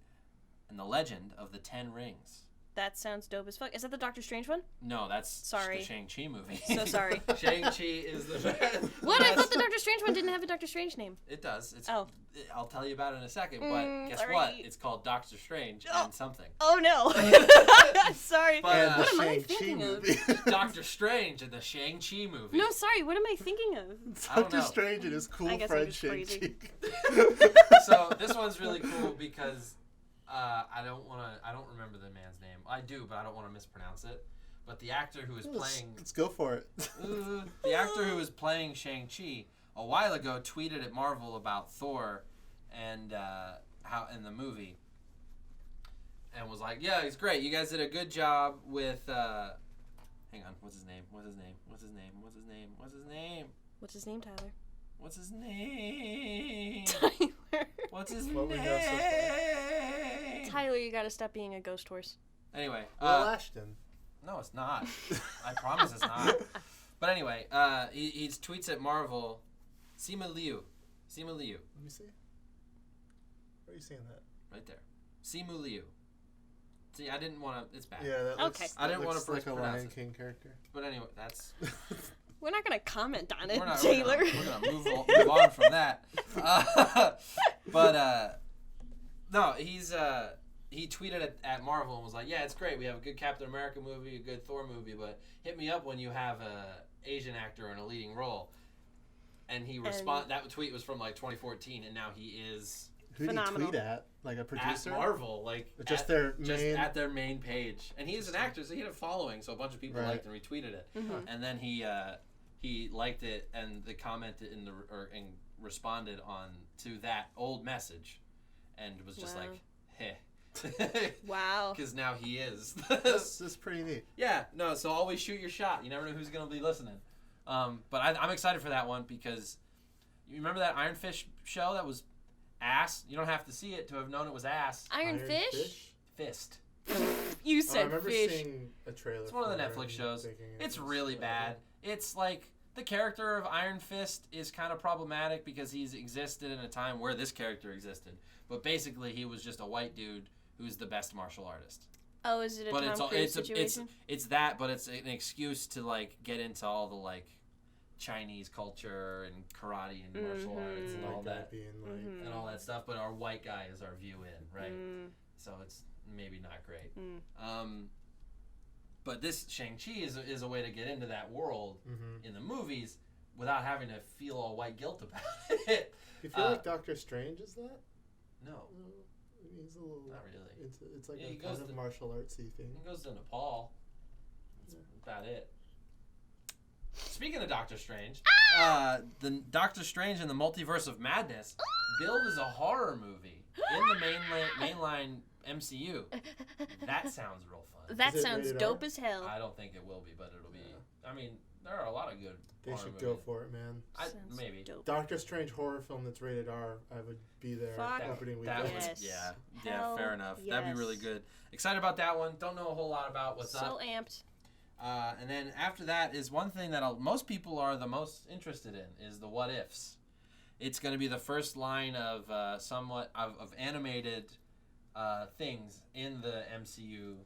S1: and the Legend of the Ten Rings.
S3: That sounds dope as fuck. Is that the Doctor Strange one?
S1: No, that's the Shang-Chi movie.
S3: So sorry.
S1: Shang-Chi is the best.
S3: What? I thought the Doctor Strange one didn't have a Doctor Strange name.
S1: It does.
S3: Oh.
S1: I'll tell you about it in a second, but guess
S3: sorry.
S1: what? It's called Doctor Strange and something.
S3: Oh, no. Sorry.
S1: But,
S3: what am I thinking of?
S1: Doctor Strange and the Shang-Chi movie.
S3: No, sorry. What am I thinking of?
S2: Doctor Strange and his cool friend Shang-Chi.
S1: So this one's really cool because I don't remember the man's name. I do, but I don't want to mispronounce it. But the actor who is playing...
S2: Let's go for it.
S1: The actor who was playing Shang-Chi a while ago tweeted at Marvel about Thor and how in the movie. And was like, yeah, he's great. You guys did a good job with... hang on. What's his name? What's his name? What's his name? What's his name? What's his name?
S3: What's his name, Tyler?
S1: What's his name?
S3: Tyler.
S1: What's his
S2: What we
S1: name?
S2: know so far.
S3: Tyler, you gotta stop being a ghost horse.
S1: Anyway.
S2: Will Ashton.
S1: No, it's not. I promise it's not. But anyway, he tweets at Marvel, Simu Liu.
S2: Let me see. Where are you seeing that?
S1: Right there. Simu Liu. See, I didn't want to... It's bad.
S2: Yeah, that looks,
S3: Okay.
S1: I didn't want to
S2: like a
S1: pronounce
S2: Lion
S1: it.
S2: King character.
S1: But anyway, that's...
S3: We're not gonna comment on it,
S1: We're
S3: Taylor.
S1: going to move on from that. No, he tweeted at Marvel and was like, yeah, it's great. We have a good Captain America movie, a good Thor movie, but hit me up when you have a Asian actor in a leading role. And he that tweet was from like 2014, and now he is...
S2: Who did he tweet at? Like a producer?
S1: At Marvel, like
S2: just
S1: at their main page. And he's an actor, so he had a following, so a bunch of people liked and retweeted it.
S3: Mm-hmm.
S1: And then he liked it and they commented and responded on to that old message, and was just like, heh.
S3: Wow.
S1: Because now he is.
S2: This is pretty neat.
S1: Yeah, no. So always shoot your shot. You never know who's gonna be listening. But I'm excited for that one because you remember that Iron Fist show that was ass? You don't have to see it to have known it was ass.
S3: Iron Fish?
S1: Fist.
S3: You said
S2: I remember
S3: fish.
S2: seeing a trailer.
S1: It's one of the Netflix shows. It's really bad. It's like the character of Iron Fist is kind of problematic because he's existed in a time where this character existed. But basically, he was just a white dude who's the best martial artist.
S3: Oh, is it a Tom Cruise situation?
S1: It's that, but it's an excuse to like get into all the like Chinese culture and karate and martial arts and all that and all that stuff. But our white guy is our view in, right? So it's maybe not great. But this Shang-Chi is a way to get into that world in the movies without having to feel all white guilt about it.
S2: You feel like Doctor Strange is that?
S1: No.
S2: He's a little...
S1: Not really.
S2: It's like a kind of martial artsy thing.
S1: He goes to Nepal. That's about it. Speaking of Doctor Strange, the Doctor Strange and the Multiverse of Madness billed as a horror movie in the mainline MCU. That sounds real fun.
S3: That sounds dope as hell.
S1: I don't think it will be, but it'll be. I mean, there are a lot of good.
S2: They should go for it, man.
S1: Maybe.
S3: Dope.
S2: Doctor Strange horror film that's rated R. I would be there opening weekend.
S1: Yeah, fair enough. Yes. That'd be really good. Excited about that one. Don't know a whole lot about what's up.
S3: So amped.
S1: And then after that is one thing that most people are the most interested in is the what ifs. It's going to be the first line of of animated things in the MCU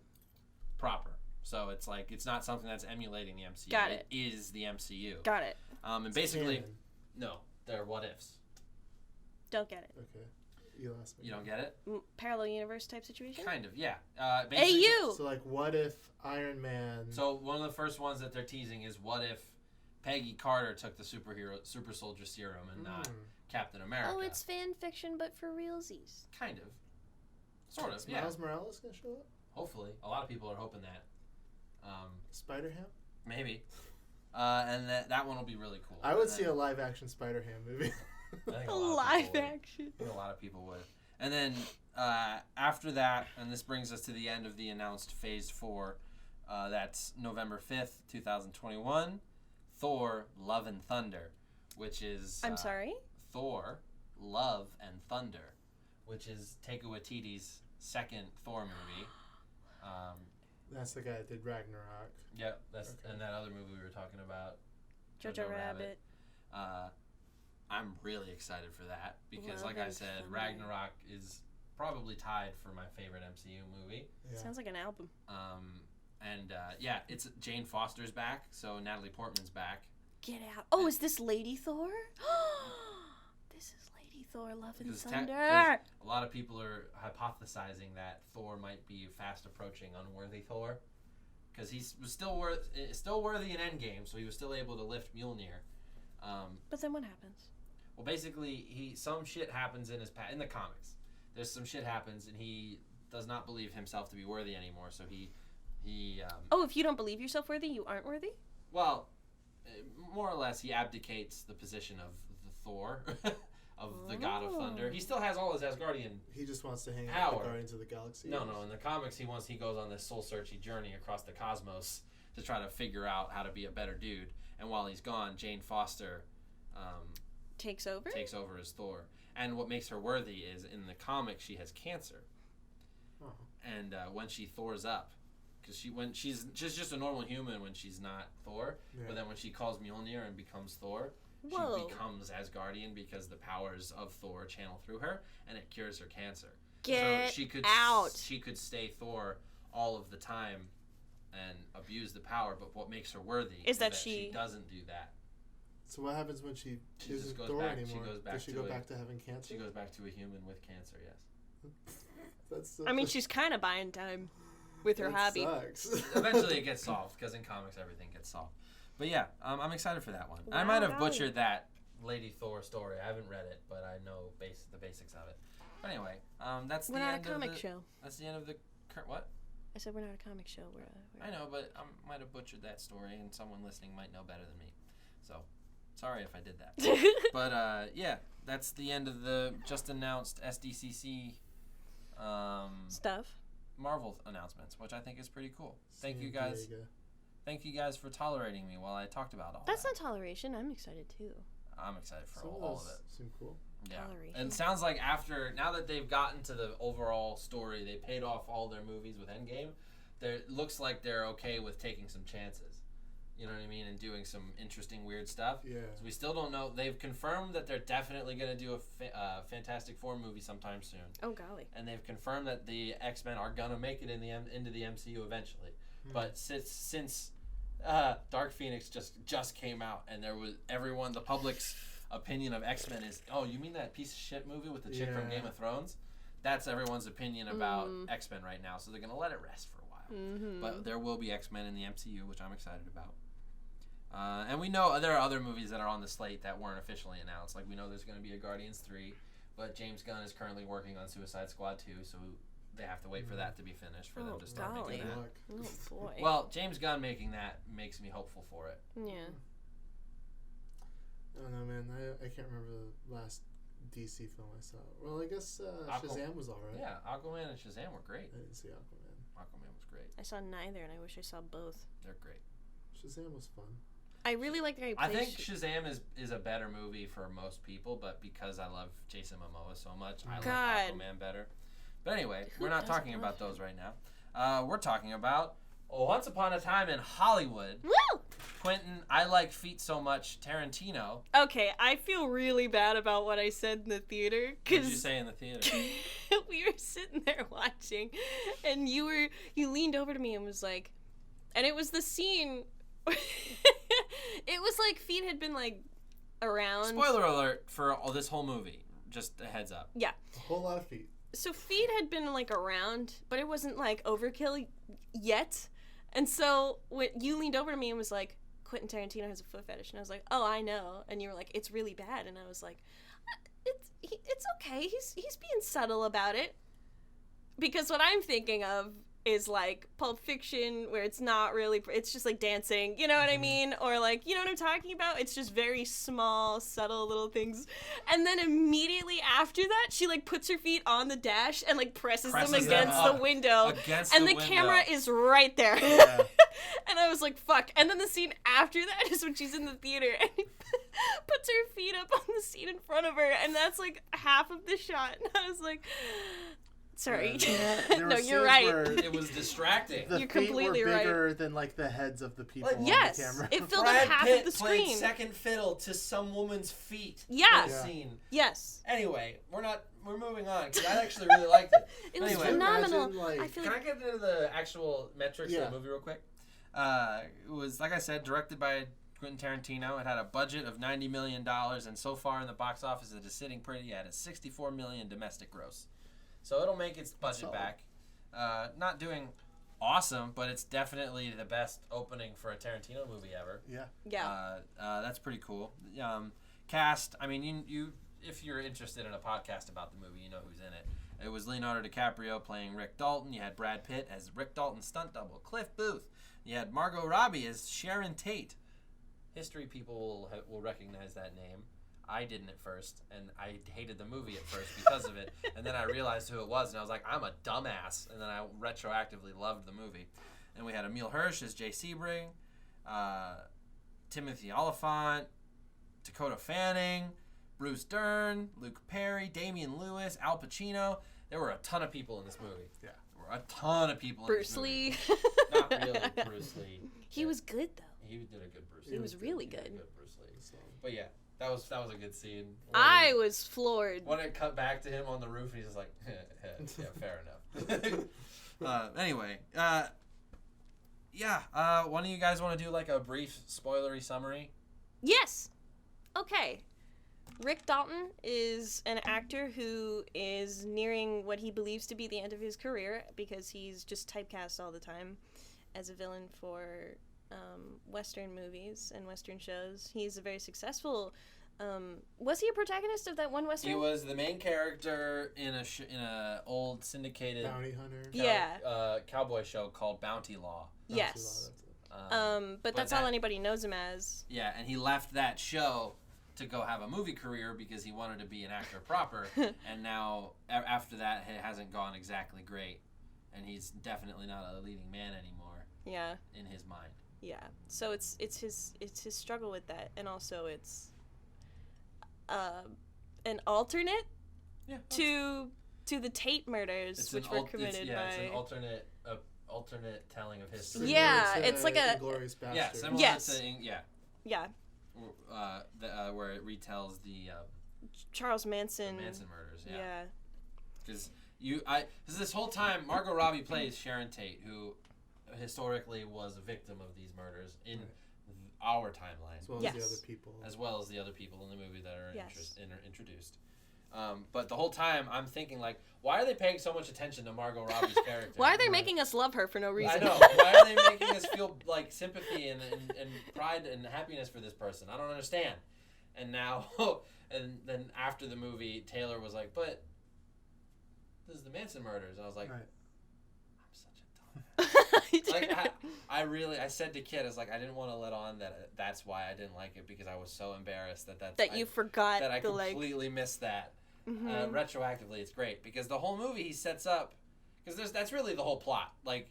S1: proper. So it's like it's not something that's emulating the MCU.
S3: Got it.
S1: It is the MCU.
S3: Got it.
S1: And basically, no, they're what ifs.
S3: Don't get it.
S2: Okay. You lost me.
S1: You don't get it?
S3: Parallel universe type situation?
S1: Kind of, yeah.
S3: AU!
S2: So, like, what if Iron Man...
S1: So, one of the first ones that they're teasing is what if Peggy Carter took the super soldier serum and not Captain America?
S3: Oh, it's fan fiction, but for realsies.
S1: Kind of. Sort of,
S2: Is Miles Morales going to show up?
S1: Hopefully. A lot of people are hoping that.
S2: Spider-Ham?
S1: Maybe. And that one will be really cool.
S2: I would see a live-action Spider-Ham movie.
S1: I think
S3: a live action.
S1: I think a lot of people would. And then after that, and this brings us to the end of the announced Phase 4, that's November 5th, 2021, Thor, Love and Thunder, which is...
S3: I'm sorry?
S1: Thor, Love and Thunder, which is Taika Waititi's second Thor movie.
S2: That's the guy that did Ragnarok.
S1: Yep, that's and that other movie we were talking about,
S3: Jojo Rabbit.
S1: I'm really excited for that because,
S3: Love
S1: like I
S3: and
S1: said,
S3: Thunder.
S1: Ragnarok is probably tied for my favorite MCU movie.
S2: Yeah.
S3: Sounds like an album.
S1: Yeah, it's Jane Foster's back, so Natalie Portman's back.
S3: Get out. Oh, is this Lady Thor? This is Lady Thor, Love and Thunder.
S1: A lot of people are hypothesizing that Thor might be fast approaching unworthy Thor, because he was still worthy in Endgame, so he was still able to lift Mjolnir.
S3: But then what happens?
S1: Well, basically, some shit happens in the comics. There's some shit happens, and he does not believe himself to be worthy anymore. So he.
S3: If you don't believe yourself worthy, you aren't worthy?
S1: Well, more or less, he abdicates the position of the Thor, of the God of Thunder. He still has all his Asgardian.
S2: He just wants to hang out with the
S1: power.
S2: Guardians of the Galaxy.
S1: No. In the comics, he goes on this soul-searching journey across the cosmos to try to figure out how to be a better dude. And while he's gone, Jane Foster
S3: takes over
S1: as Thor. And what makes her worthy is in the comics she has cancer.
S2: Oh.
S1: And when she Thors up, because she's just a normal human when she's not Thor, but then when she calls Mjolnir and becomes Thor, she becomes Asgardian because the powers of Thor channel through her, and it cures her cancer.
S3: Get
S1: so she could
S3: out.
S1: She could stay Thor all of the time and abuse the power, but what makes her worthy is that she doesn't do that.
S2: So what happens when she isn't
S1: goes
S2: Thor
S1: back-
S2: anymore?
S1: she goes back
S2: Does she
S1: to
S2: go
S1: a-
S2: back to having cancer?
S1: She goes back to a human with cancer, yes.
S2: That's
S3: I mean, she's kind of buying time with her hobby.
S2: Sucks.
S1: Eventually it gets solved, because in comics everything gets solved. But yeah, I'm excited for that one. I
S3: Wow,
S1: might have
S3: golly.
S1: butchered that Lady Thor story. I haven't read it, but I know the basics of it. But anyway, that's
S3: We're
S1: the
S3: not
S1: end
S3: a comic
S1: of the,
S3: show.
S1: That's the end of the what?
S3: I said we're not a comic show.
S1: I know, but I might have butchered that story, and someone listening might know better than me. So, sorry if I did that. But yeah, that's the end of the just announced SDCC
S3: Stuff.
S1: Marvel announcements, which I think is pretty cool. Thank you guys. Thank you guys for tolerating me while I talked about all
S3: That's
S1: that.
S3: not toleration. I'm excited too.
S1: I'm excited for
S2: Some
S1: all of
S2: those
S1: it.
S2: seem cool.
S1: Yeah.
S3: Toleration.
S1: And it sounds like now that they've gotten to the overall story, they paid off all their movies with Endgame. It looks like they're okay with taking some chances. You know what I mean? And doing some interesting, weird stuff.
S2: Yeah.
S1: So we still don't know. They've confirmed that they're definitely going to do a Fantastic Four movie sometime soon.
S3: Oh golly.
S1: And they've confirmed that the X-Men are going to make it into the MCU eventually. But since Dark Phoenix just came out, and there was the public's opinion of X-Men is, oh, you mean that piece of shit movie with the chick from Game of Thrones? That's everyone's opinion about X-Men right now, so they're going to let it rest for a while.
S3: Mm-hmm.
S1: But there will be X-Men in the MCU, which I'm excited about. And we know there are other movies that are on the slate that weren't officially announced. Like, we know there's going to be a Guardians 3, but James Gunn is currently working on Suicide Squad 2, so they have to wait for that to be finished for them to start making that.
S3: Oh boy.
S1: Well, James Gunn making that makes me hopeful for it.
S3: Yeah.
S2: I don't know, man. I can't remember the last DC film I saw. Well, I guess Shazam was alright.
S1: Yeah, Aquaman and Shazam were great.
S2: I didn't see Aquaman.
S1: Aquaman was great.
S3: I saw neither, and I wish I saw both.
S1: They're great.
S2: Shazam was fun.
S3: I really like the guy.
S1: I think Shazam is a better movie for most people, but because I love Jason Momoa so much, I like Aquaman better. But anyway, we're not talking about those right now. We're talking about Once Upon a Time in Hollywood.
S3: Woo!
S1: Quentin, I like feet so much, Tarantino.
S3: Okay, I feel really bad about what I said in the theater.
S1: What did you say in the theater?
S3: We were sitting there watching, and you leaned over to me and was like, and it was the scene. It was like feet had been like around.
S1: Spoiler alert for this whole movie. Just a heads up.
S3: Yeah.
S2: A whole lot of feet.
S3: So feet had been like around, but it wasn't like overkill yet. And so when you leaned over to me and was like, Quentin Tarantino has a foot fetish, and I was like, oh, I know. And you were like, it's really bad. And I was like, it's okay. He's being subtle about it. Because what I'm thinking of is like Pulp Fiction, where it's not really, it's just like dancing, you know what I mean? Or like, you know what I'm talking about? It's just very small, subtle little things. And then immediately after that, she like puts her feet on the dash and like presses them against the window. And the camera is right there. Yeah. And I was like, fuck. And then the scene after that is when she's in the theater and he puts her feet up on the seat in front of her. And that's like half of the shot. And I was like... Sorry. No, you're right.
S1: It was distracting.
S2: You're completely right. The feet were bigger than like the heads of the people on the camera.
S3: It filled up half of the screen.
S1: Played second fiddle to some woman's feet.
S3: Yeah.
S1: In the scene.
S3: Yes.
S1: Anyway, we're moving on because I actually really liked it.
S3: It was phenomenal.
S1: Can I get into the actual metrics of the movie real quick? It was, like I said, directed by Quentin Tarantino. It had a budget of $90 million, and so far in the box office, it is sitting pretty at a $64 million domestic gross. So it'll make its budget back. Not doing awesome, but it's definitely the best opening for a Tarantino movie ever.
S2: Yeah.
S3: Yeah.
S1: That's pretty cool. Cast, I mean, you if you're interested in a podcast about the movie, you know who's in it. It was Leonardo DiCaprio playing Rick Dalton. You had Brad Pitt as Rick Dalton's stunt double, Cliff Booth. You had Margot Robbie as Sharon Tate. History people will recognize that name. I didn't at first, and I hated the movie at first because of it. And then I realized who it was, and I was like, I'm a dumbass. And then I retroactively loved the movie. And we had Emile Hirsch as Jay Sebring, Timothy Olyphant, Dakota Fanning, Bruce Dern, Luke Perry, Damian Lewis, Al Pacino. There were a ton of people in this movie.
S2: Yeah.
S1: There were a ton of people in this movie.
S3: Bruce Lee.
S1: Not really Bruce Lee.
S3: He was good, though.
S1: He did a good Bruce Lee.
S3: He was really good.
S1: He did a good Bruce Lee. But yeah. That was a good scene.
S3: I was floored.
S1: When it cut back to him on the roof, he's just like, yeah, fair enough. Anyway, one of you guys want to do like a brief spoilery summary?
S3: Yes. Okay. Rick Dalton is an actor who is nearing what he believes to be the end of his career because he's just typecast all the time as a villain for Western movies and Western shows. He's a very successful. Was he a protagonist of that one Western?
S1: He was the main character in a old syndicated
S2: bounty hunter.
S1: Cowboy show called Bounty Law.
S3: Yes. But that's all anybody knows him as.
S1: Yeah, and he left that show to go have a movie career because he wanted to be an actor proper, and now after that it hasn't gone exactly great, and he's definitely not a leading man anymore.
S3: Yeah.
S1: In his mind.
S3: Yeah. So it's his struggle with that, and also it's an alternate to the Tate murders, which were committed by.
S1: It's an alternate telling of history.
S3: Yeah, it's like a
S2: Inglourious Basterds.
S1: Yeah, similar to
S3: yeah.
S1: Where it retells the
S3: Charles Manson
S1: murders.
S3: Yeah.
S1: Because this whole time Margot Robbie plays Sharon Tate, who historically was a victim of these murders in our timeline,
S2: as well as the other people,
S1: in the movie that are introduced. But the whole time I'm thinking, like, why are they paying so much attention to Margot Robbie's character?
S3: Why are they making us love her for no reason?
S1: I know. Why are they making us feel like sympathy and pride and happiness for this person? I don't understand. And now, and then after the movie, Taylor was like, but this is the Manson murders. And I was like, I'm such a dumbass. I said to Kitt, I was like, I didn't want to let on that's why I didn't like it, because I was so embarrassed I
S3: forgot
S1: that I completely missed that. Mm-hmm. Retroactively, it's great because the whole movie he sets up, because that's really the whole plot. Like,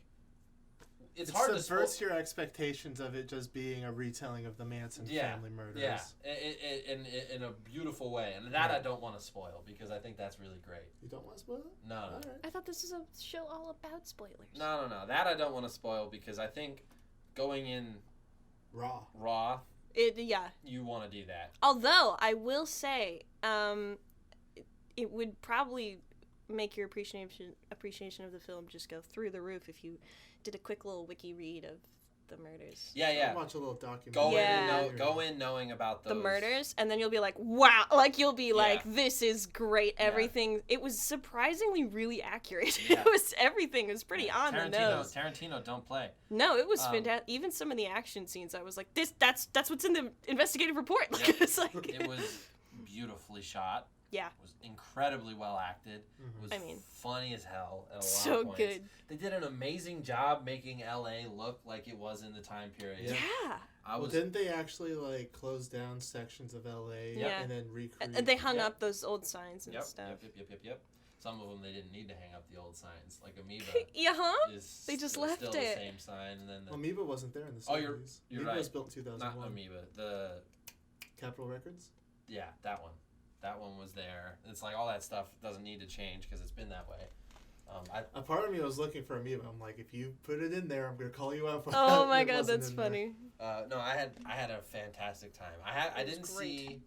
S1: it's hard to
S2: subverts your expectations of it just being a retelling of the Manson family murders.
S1: Yeah, in a beautiful way, and that I don't want to spoil because I think that's really great.
S2: You don't want to spoil it?
S1: No.
S2: Right.
S3: I thought this was a show all about spoilers.
S1: No. That I don't want to spoil because I think going in raw. You want to do that.
S3: Although I will say, it would probably make your appreciation of the film just go through the roof if you did a quick little wiki read of the murders.
S1: Yeah.
S2: Watch a little documentary.
S1: Go in knowing about
S3: the murders, and then you'll be like, wow! Like you'll be like, this is great. Everything. It was surprisingly really accurate.
S1: Yeah.
S3: Everything was pretty on the nose.
S1: Tarantino don't play.
S3: No, it was fantastic. Even some of the action scenes, I was like, that's what's in the investigative report. Like,
S1: Yep.
S3: It's like
S1: it was beautifully shot.
S3: Yeah.
S1: Was incredibly well acted.
S2: Mm-hmm.
S1: Was funny as hell at a
S3: so
S1: lot of points.
S3: Good.
S1: They did an amazing job making LA look like it was in the time period.
S3: Yeah.
S2: Didn't they actually like close down sections of LA and then recreate?
S3: And they hung up those old signs and stuff.
S1: Yep. Some of them they didn't need to hang up the old signs, like Amoeba. They
S3: just left
S1: still
S3: it.
S1: The same sign, and then
S2: Amoeba wasn't there in the 70s.
S1: Oh, you're
S2: Amoeba
S1: right.
S2: was built in 2001.
S1: Not Amoeba. The
S2: Capitol Records.
S1: Yeah, that one. That one was there. It's like all that stuff doesn't need to change because it's been that way.
S2: A part of me was looking for Amoeba. I'm like, if you put it in there, I'm gonna call you out for
S3: Oh my god, that's funny.
S1: No, I had a fantastic time. I didn't see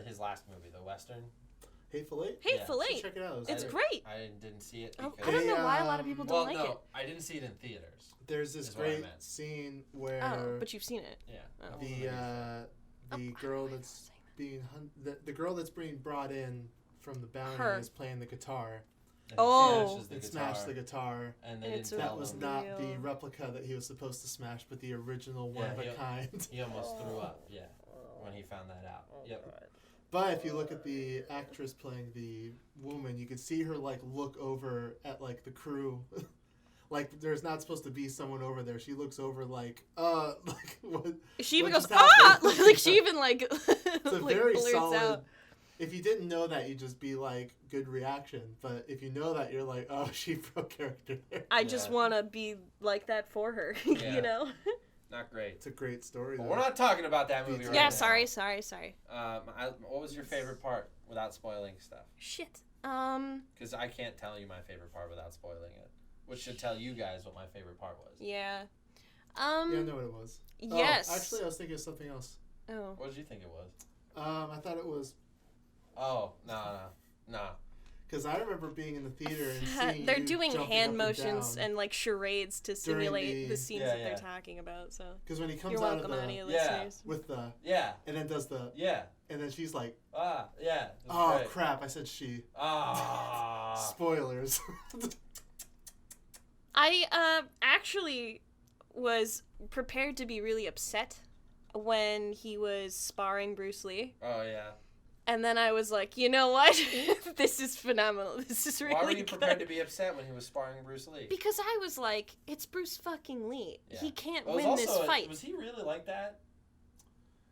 S1: his last movie, the Western.
S2: Hateful Eight?
S3: Hateful Eight.
S2: Check it out.
S3: It's great.
S1: I didn't see it.
S3: I don't know why a lot of people don't like it.
S1: I didn't see it in theaters.
S2: There's this great scene where...
S3: Oh, but you've seen it.
S1: Yeah.
S2: The girl that's being... The girl that's being brought in from the bounty is playing the guitar.
S1: And
S2: smashed the guitar.
S1: And
S2: that was not the replica that he was supposed to smash, but the original one of a kind.
S1: He almost threw up, when he found that out.
S2: But if you look at the actress playing the woman, you can see her like look over at like the crew. Like there's not supposed to be someone over there. She looks over like what?
S3: She even goes like she even like
S2: it's a
S3: like
S2: very
S3: blurts
S2: solid.
S3: Out.
S2: If you didn't know that, you'd just be like good reaction. But if you know that, you're like, oh, she broke character there.
S3: I just want to be like that for her, you know.
S1: Not great.
S2: It's a great story.
S1: But we're not talking about that movie right now.
S3: Yeah, sorry.
S1: What was your favorite part without spoiling stuff?
S3: Shit.
S1: Because I can't tell you my favorite part without spoiling it, which should tell you guys what my favorite part was.
S3: Yeah.
S2: Yeah, I know what it was.
S3: Yes.
S2: Oh, actually, I was thinking of something else.
S3: Oh.
S1: What did you think it was?
S2: I thought it was...
S1: Oh, no.
S2: Because I remember being in the theater and seeing
S3: they're doing hand motions and like charades to simulate the scenes that they're talking about. So
S2: because when he comes
S3: You're
S2: out
S3: welcome,
S2: of the
S3: honey, listeners.
S2: with the and then does the and then she's like
S1: oh
S2: great. Crap, I said she spoilers.
S3: I actually was prepared to be really upset when he was sparring Bruce Lee.
S1: Oh yeah.
S3: And then I was like, you know what? This is phenomenal. This is really good.
S1: Why were you prepared to be upset when he was sparring Bruce Lee?
S3: Because I was like, it's Bruce fucking Lee. Yeah. He can't win
S1: also,
S3: this fight.
S1: Was he really like that?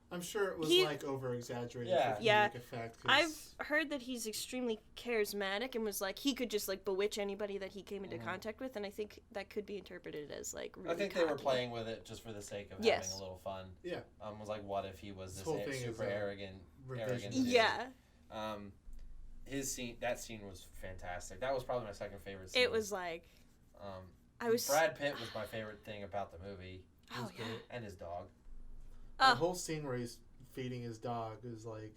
S2: I'm sure it was like over-exaggerated for comedic effect.
S3: I've heard that he's extremely charismatic and was like, he could just like bewitch anybody that he came into contact with, and I think that could be interpreted as like really
S1: I think
S3: cocky.
S1: They were playing with it just for the sake of having a little fun.
S2: Yeah.
S1: Was like, what if he was this super arrogant dude?
S3: Yeah.
S1: That scene was fantastic. That was probably my second favorite scene.
S3: It was like,
S1: Brad Pitt was my favorite thing about the movie.
S3: Oh yeah.
S1: And his dog.
S2: The whole scene where he's feeding his dog is like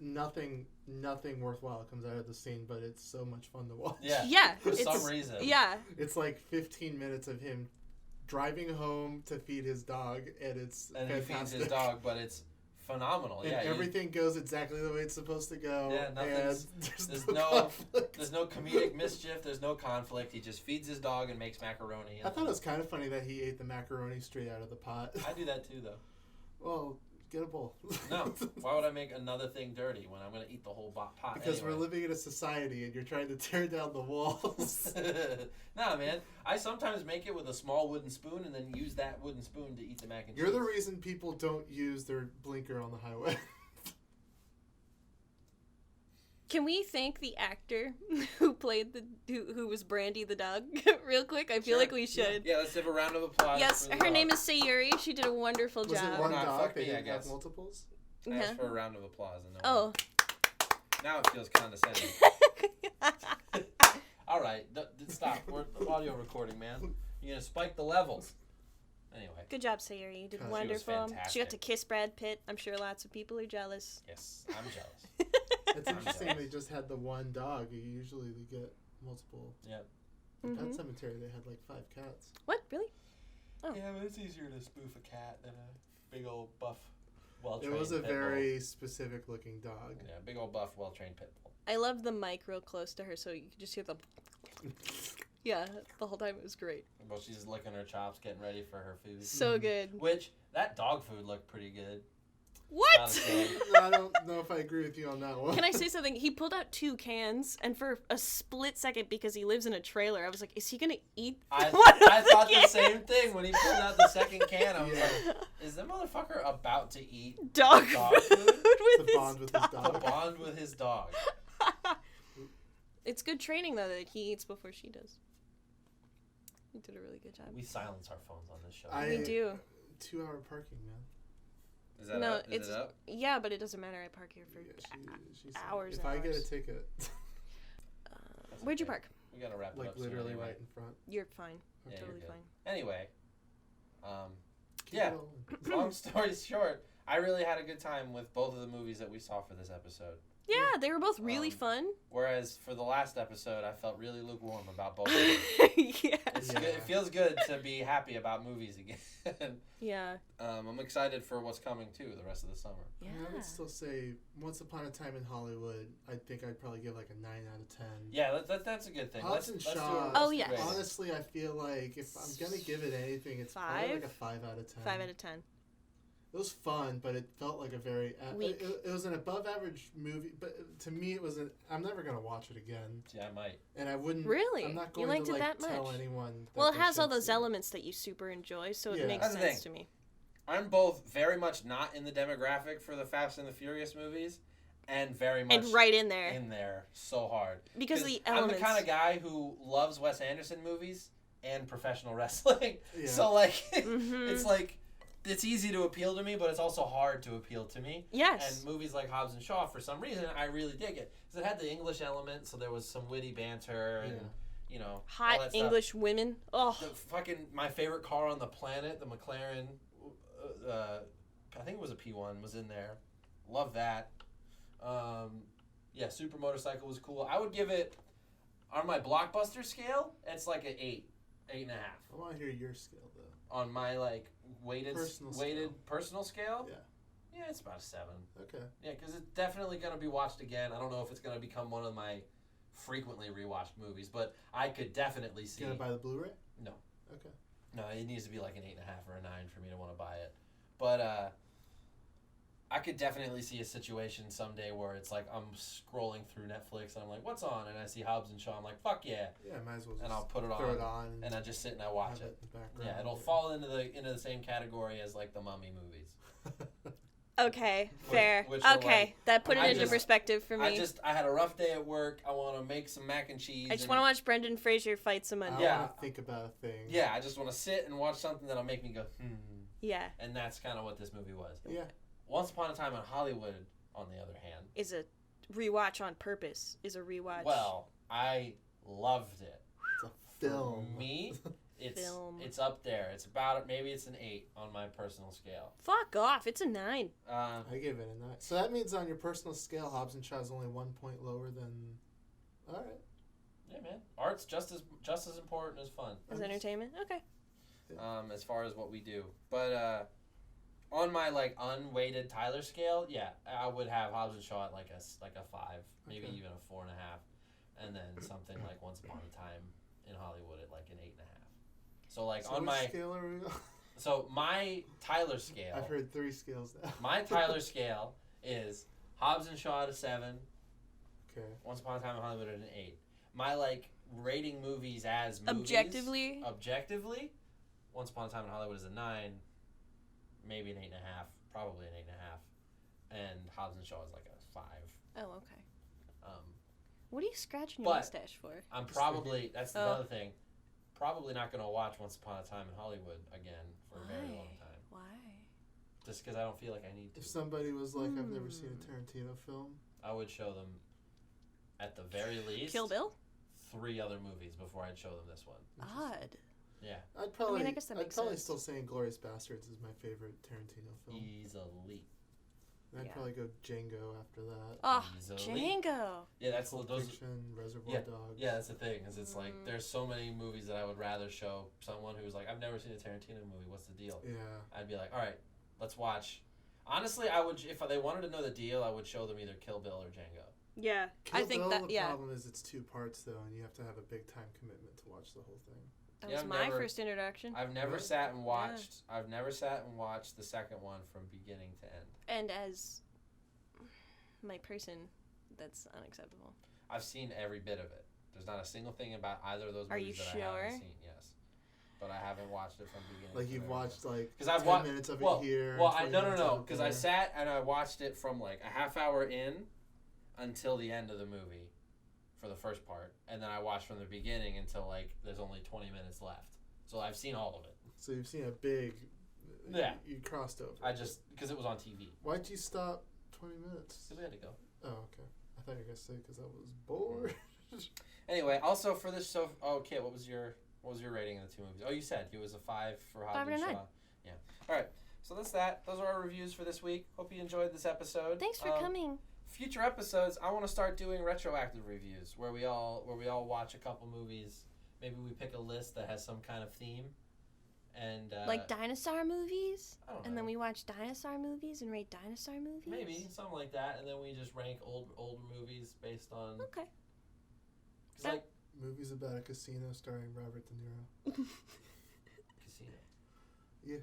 S2: nothing worthwhile comes out of the scene, but it's so much fun to watch.
S3: Yeah.
S1: For some reason.
S3: Yeah.
S2: It's like 15 minutes of him driving home to feed his dog, and it's fantastic. He feeds
S1: his dog, but it's phenomenal.
S2: And everything goes exactly the way it's supposed to go.
S1: Yeah, there's no comedic mischief. There's no conflict. He just feeds his dog and makes macaroni.
S2: I thought it was kind of funny that he ate the macaroni straight out of the pot.
S1: I do that too, though.
S2: Well, get a bowl.
S1: No. Why would I make another thing dirty when I'm going to eat the whole pot
S2: Because
S1: anyway?
S2: We're living in a society and you're trying to tear down the walls.
S1: Nah, man. I sometimes make it with a small wooden spoon and then use that wooden spoon to eat the mac and cheese.
S2: You're the reason people don't use their blinker on the highway.
S3: Can we thank the actor who played who was Brandy the dog real quick? I feel like we should.
S1: Yeah, let's give a round of applause.
S3: Yes, her name is Sayuri. She did a wonderful job.
S2: Was it one dog? They
S1: didn't
S2: have multiples?
S1: I asked for a round of applause. And now it feels condescending. All right, stop. We're audio recording, man. You're going to spike the levels. Anyway.
S3: Good job, Sayuri. You did wonderful. She got to kiss Brad Pitt. I'm sure lots of people are jealous.
S1: Yes, I'm jealous.
S2: It's interesting they just had the one dog. Usually they get multiple.
S1: Yep.
S2: In Pet Cemetery, they had like 5 cats.
S3: What? Really? Oh.
S1: Yeah, but it's easier to spoof a cat than a big old buff, well-trained
S2: It was a
S1: pit bull.
S2: very specific-looking dog.
S1: Yeah, big old buff, well-trained pit bull.
S3: I love the mic real close to her so you can just hear the... Yeah, the whole time it was great.
S1: Well, she's licking her chops, getting ready for her food.
S3: So good.
S1: Which, that dog food looked pretty good.
S3: What?
S2: I don't know if I agree with you on that one.
S3: Can I say something? He pulled out 2 cans, and for a split second, because he lives in a trailer, I was like, is he going to eat
S1: I
S3: one of
S1: thought
S3: the
S1: the same thing when he pulled out the second can. I was like, is the motherfucker about to eat
S3: dog
S1: food?
S3: with
S2: The bond with his dog.
S1: The bond with his dog.
S3: It's good training, though, that he eats before she does. He did a really good job.
S1: We silence our phones on this show.
S3: We do.
S2: 2-hour parking, man.
S1: Is that
S3: No,
S1: up? Is it up?
S3: Yeah, but it doesn't matter. I park here for
S2: She
S3: hours
S2: if
S3: and
S2: I get a
S3: hours.
S2: ticket,
S3: Where'd you park?
S1: We gotta wrap it
S2: like
S1: up soon
S2: literally
S1: anyway.
S2: right in front.
S3: You're fine.
S1: Yeah,
S3: Totally
S1: you're good.
S3: fine.
S1: Anyway,
S2: Keep
S1: yeah.
S2: it
S1: Long story short, I really had a good time with both of the movies that we saw for this episode.
S3: Yeah, they were both really fun.
S1: Whereas for the last episode, I felt really lukewarm about both of them.
S3: Yeah.
S1: It's good, it feels good to be happy about movies again.
S3: Yeah.
S1: I'm excited for what's coming too the rest of the summer.
S3: Yeah.
S2: I would still say Once Upon a Time in Hollywood, I think I'd probably give like a 9 out of 10.
S1: Yeah, that's a good thing.
S2: Hobbs and Shaw.
S3: Oh, yes.
S2: Honestly, I feel like if I'm going to give it anything, it's probably like a 5 out of 10.
S3: 5 out of 10.
S2: It was fun, but it felt like a very...
S3: Weak.
S2: It was an above-average movie, but to me it was an... I'm never going to watch it again.
S1: Yeah, I might.
S2: And I wouldn't...
S3: Really?
S2: I'm not
S3: You
S2: going
S3: liked
S2: to
S3: it that
S2: tell
S3: much?
S2: anyone that
S3: Well, it
S2: they
S3: has all
S2: should
S3: those
S2: see it.
S3: elements that you super enjoy, so
S2: Yeah.
S3: it makes
S1: That's the
S3: sense
S1: thing.
S3: to me.
S1: I'm both very much not in the demographic for the Fast and the Furious movies, and very much
S3: And right in there.
S1: in there so hard.
S3: Because the
S1: I'm
S3: elements.
S1: the kind of guy who loves Wes Anderson movies and professional wrestling.
S2: Yeah.
S1: So like,
S3: Mhm.
S1: it's like, it's easy to appeal to me, but it's also hard to appeal to me.
S3: Yes.
S1: And movies like Hobbs and Shaw, for some reason, I really dig it. Because it had the English element, so there was some witty banter and, you know, all
S3: Hot
S1: that stuff.
S3: English women. Oh.
S1: The fucking, my favorite car on the planet, the McLaren, I think it was a P1, was in there. Love that. Yeah, Super Motorcycle was cool. I would give it, on my blockbuster scale, it's like an 8.5.
S2: I want to hear your scale, though.
S1: On my, like, weighted
S2: Personal
S1: personal scale?
S2: Yeah.
S1: Yeah, it's about a 7.
S2: Okay.
S1: Yeah, because it's definitely going to be watched again. I don't know if it's going to become one of my frequently rewatched movies, but I could definitely see...
S2: Gonna buy the Blu-ray?
S1: No.
S2: Okay.
S1: No, it needs to be like an 8.5 or a 9 for me to want to buy it. But I could definitely see a situation someday where it's like I'm scrolling through Netflix and I'm like, what's on? And I see Hobbs and Shaw. I'm like, fuck yeah.
S2: Yeah, might as well just
S1: And I'll put it
S2: throw
S1: on.
S2: it on.
S1: And I just sit and I watch
S2: have
S1: it.
S2: in the background.
S1: Yeah, it'll fall into the same category as like the Mummy movies.
S3: Okay, fair.
S1: which are
S3: Okay,
S1: like-
S3: that put it
S1: I
S3: into
S1: just-
S3: perspective for me.
S1: I had a rough day at work. I want to make some mac and cheese.
S3: I just want to watch Brendan Fraser fight some
S2: I
S3: onion.
S1: Yeah.
S2: want to think about a thing.
S1: Yeah, I just want to sit and watch something that'll make me go,
S3: Yeah.
S1: And that's kind of what this movie was.
S2: Yeah.
S1: Once Upon a Time in Hollywood, on the other hand,
S3: Is a rewatch on purpose. Is a rewatch.
S1: well, I loved it.
S2: It's a film.
S1: For me, it's
S3: Film.
S1: it's up there. It's about maybe it's an 8 on my personal scale.
S3: Fuck off. It's a 9.
S2: I gave it a 9. So that means on your personal scale, Hobbs and Shaw is only 1 point lower than... All right.
S1: Yeah, man. Art's just as important as fun.
S3: As entertainment? Okay.
S1: As far as what we do, but on my like unweighted Tyler scale, yeah, I would have Hobbs and Shaw at like a 5, maybe
S2: Okay.
S1: even a 4.5, and then something like Once Upon a Time in Hollywood at like an 8.5. So like
S2: So
S1: on
S2: which
S1: my
S2: scale are we on?
S1: so my Tyler scale.
S2: I've heard 3 scales now.
S1: My Tyler scale is Hobbs and Shaw at a 7.
S2: Okay.
S1: Once Upon a Time in Hollywood at an 8. My like rating movies as movies. Objectively, Once Upon a Time in Hollywood is a 9, maybe an 8.5, probably an 8.5, and Hobbs and Shaw is like a 5.
S3: Oh, okay.
S1: Um,
S3: What are you scratching your
S1: But-
S3: mustache for?
S1: I'm probably that's
S3: Oh.
S1: another thing. Probably not going to watch Once Upon a Time in Hollywood again for a very
S3: Why?
S1: long time,
S3: Why?
S1: just because I don't feel like I need to.
S2: If somebody was like, I've never seen a Tarantino film.
S1: I would show them, at the very least,
S3: Kill Bill?
S1: 3 other movies before I'd show them this one.
S3: Odd.
S1: Yeah,
S2: I'd probably,
S3: I guess that makes
S2: probably
S3: sense.
S2: still say Inglourious Bastards is my favorite Tarantino film.
S1: easily.
S2: I'd
S3: Yeah.
S2: probably go Django after that.
S3: Oh,
S1: Easily.
S3: Django.
S1: Yeah, that's
S2: Pulp
S1: those.
S2: Fiction, Reservoir
S1: Yeah,
S2: Dogs.
S1: Yeah, that's the thing. Is it's like there's so many movies that I would rather show someone who's like, I've never seen a Tarantino movie. What's the deal?
S2: Yeah.
S1: I'd be like, all right, let's watch. Honestly, I would if they wanted to know the deal, I would show them either Kill Bill or Django.
S3: Yeah,
S2: Kill
S3: I think
S2: Bill,
S3: that,
S2: the
S3: yeah.
S2: problem is it's 2 parts though, and you have to have a big time commitment to watch the whole thing.
S3: That was my first introduction.
S1: I've never sat and watched. Yeah. I've never sat and watched the second one from beginning to end.
S3: And as my person, that's unacceptable.
S1: I've seen every bit of it. There's not a single thing about either of those movies that I haven't seen. Yes, but I haven't watched it from beginning.
S2: Like you've watched like
S1: 10
S2: minutes of it here.
S1: Well, no. Because I sat and I watched it from like a half hour in until the end of the movie for the first part, and then I watched from the beginning until like there's only 20 minutes left. So I've seen all of it.
S2: So you've seen a big.
S1: Yeah.
S2: You crossed over.
S1: I just because it was on TV.
S2: Why'd you stop 20 minutes?
S1: Because we had to go.
S2: Oh, okay. I thought you were gonna say because I was bored.
S1: Anyway, also for this show, Kitt, what was your rating of the two movies? Oh, you said it was a 5 for Hobbs and Shaw. Yeah. All right. So that's that. Those are our reviews for this week. Hope you enjoyed this episode.
S3: Thanks for coming.
S1: Future episodes, I want to start doing retroactive reviews where we all watch a couple movies. Maybe we pick a list that has some kind of theme, and
S3: like dinosaur movies.
S1: I don't know.
S3: And then we watch dinosaur movies and rate dinosaur movies.
S1: Maybe something like that, and then we just rank old movies based on.
S3: Okay.
S1: Like
S2: movies about a casino starring Robert De Niro.
S1: Casino.
S2: Yeah.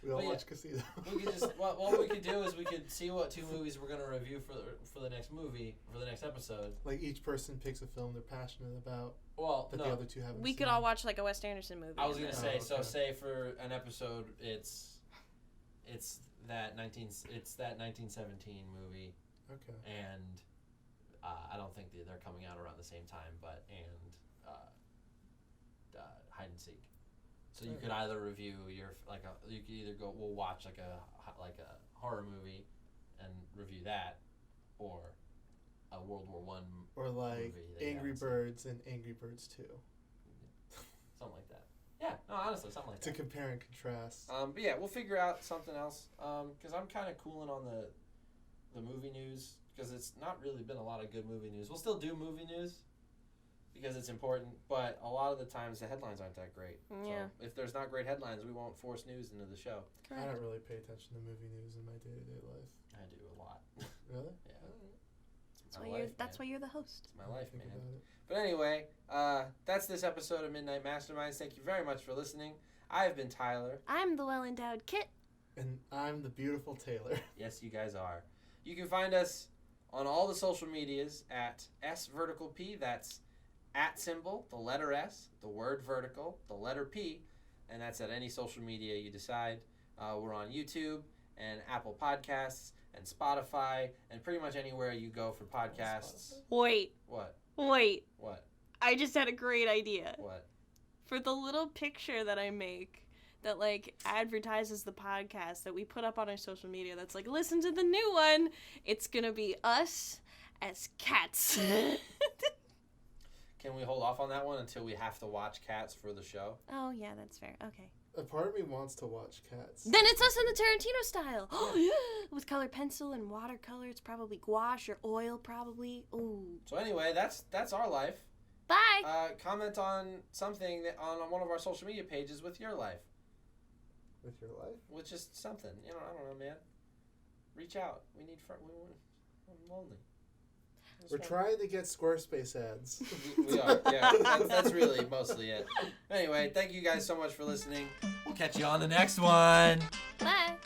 S2: We all watch Casino.
S1: We could just what we could do is we could see what two movies we're gonna review for the next movie for the next episode.
S2: Like each person picks a film they're passionate about.
S1: Well,
S2: the other two haven't.
S3: We could all watch like a Wes Anderson movie.
S1: I was gonna say so. Say for an episode, it's that 1917 movie.
S2: Okay.
S1: And I don't think they're coming out around the same time, hide and seek. So you could either review you could either we'll watch like a horror movie and review that, or a World War I
S2: or like
S1: movie
S2: Angry Birds and Angry Birds 2.
S1: Something like that. Yeah, no, honestly, something like that.
S2: To compare and contrast.
S1: But yeah, we'll figure out something else. Because I'm kind of cooling on the movie news, because it's not really been a lot of good movie news. We'll still do movie news because it's important, but a lot of the times the headlines aren't that great.
S3: Yeah.
S1: So if there's not great headlines, we won't force news into the show.
S3: Correct.
S2: I don't really pay attention to movie news in my day-to-day life.
S1: I do a lot.
S2: Really?
S1: Yeah.
S3: That's why you're the host.
S1: It's my life, man. But anyway, that's this episode of Midnight Masterminds. Thank you very much for listening. I've been Tyler.
S3: I'm the well-endowed Kitt.
S2: And I'm the beautiful Taylor.
S1: Yes, you guys are. You can find us on all the social medias at SVerticalP. That's @ the letter S, the word vertical, the letter P, and that's at any social media you decide. We're on YouTube and Apple Podcasts and Spotify and pretty much anywhere you go for podcasts.
S3: Wait.
S1: What?
S3: I just had a great idea.
S1: What?
S3: For the little picture that I make that like advertises the podcast that we put up on our social media that's like, listen to the new one, it's gonna be us as cats.
S1: Can we hold off on that one until we have to watch Cats for the show?
S3: Oh, yeah, that's fair. Okay.
S2: A part of me wants to watch Cats.
S3: Then it's us in the Tarantino style. Oh, yeah. With colored pencil and watercolor. It's probably gouache or oil, probably. Ooh.
S1: So anyway, that's our life.
S3: Bye.
S1: Comment on something on one of our social media pages with your life.
S2: With your life?
S1: With just something. I don't know, man. Reach out. We need I'm lonely.
S2: We're trying to get Squarespace ads.
S1: We are, yeah. That's really mostly it. Anyway, thank you guys so much for listening. We'll catch you on the next one.
S3: Bye.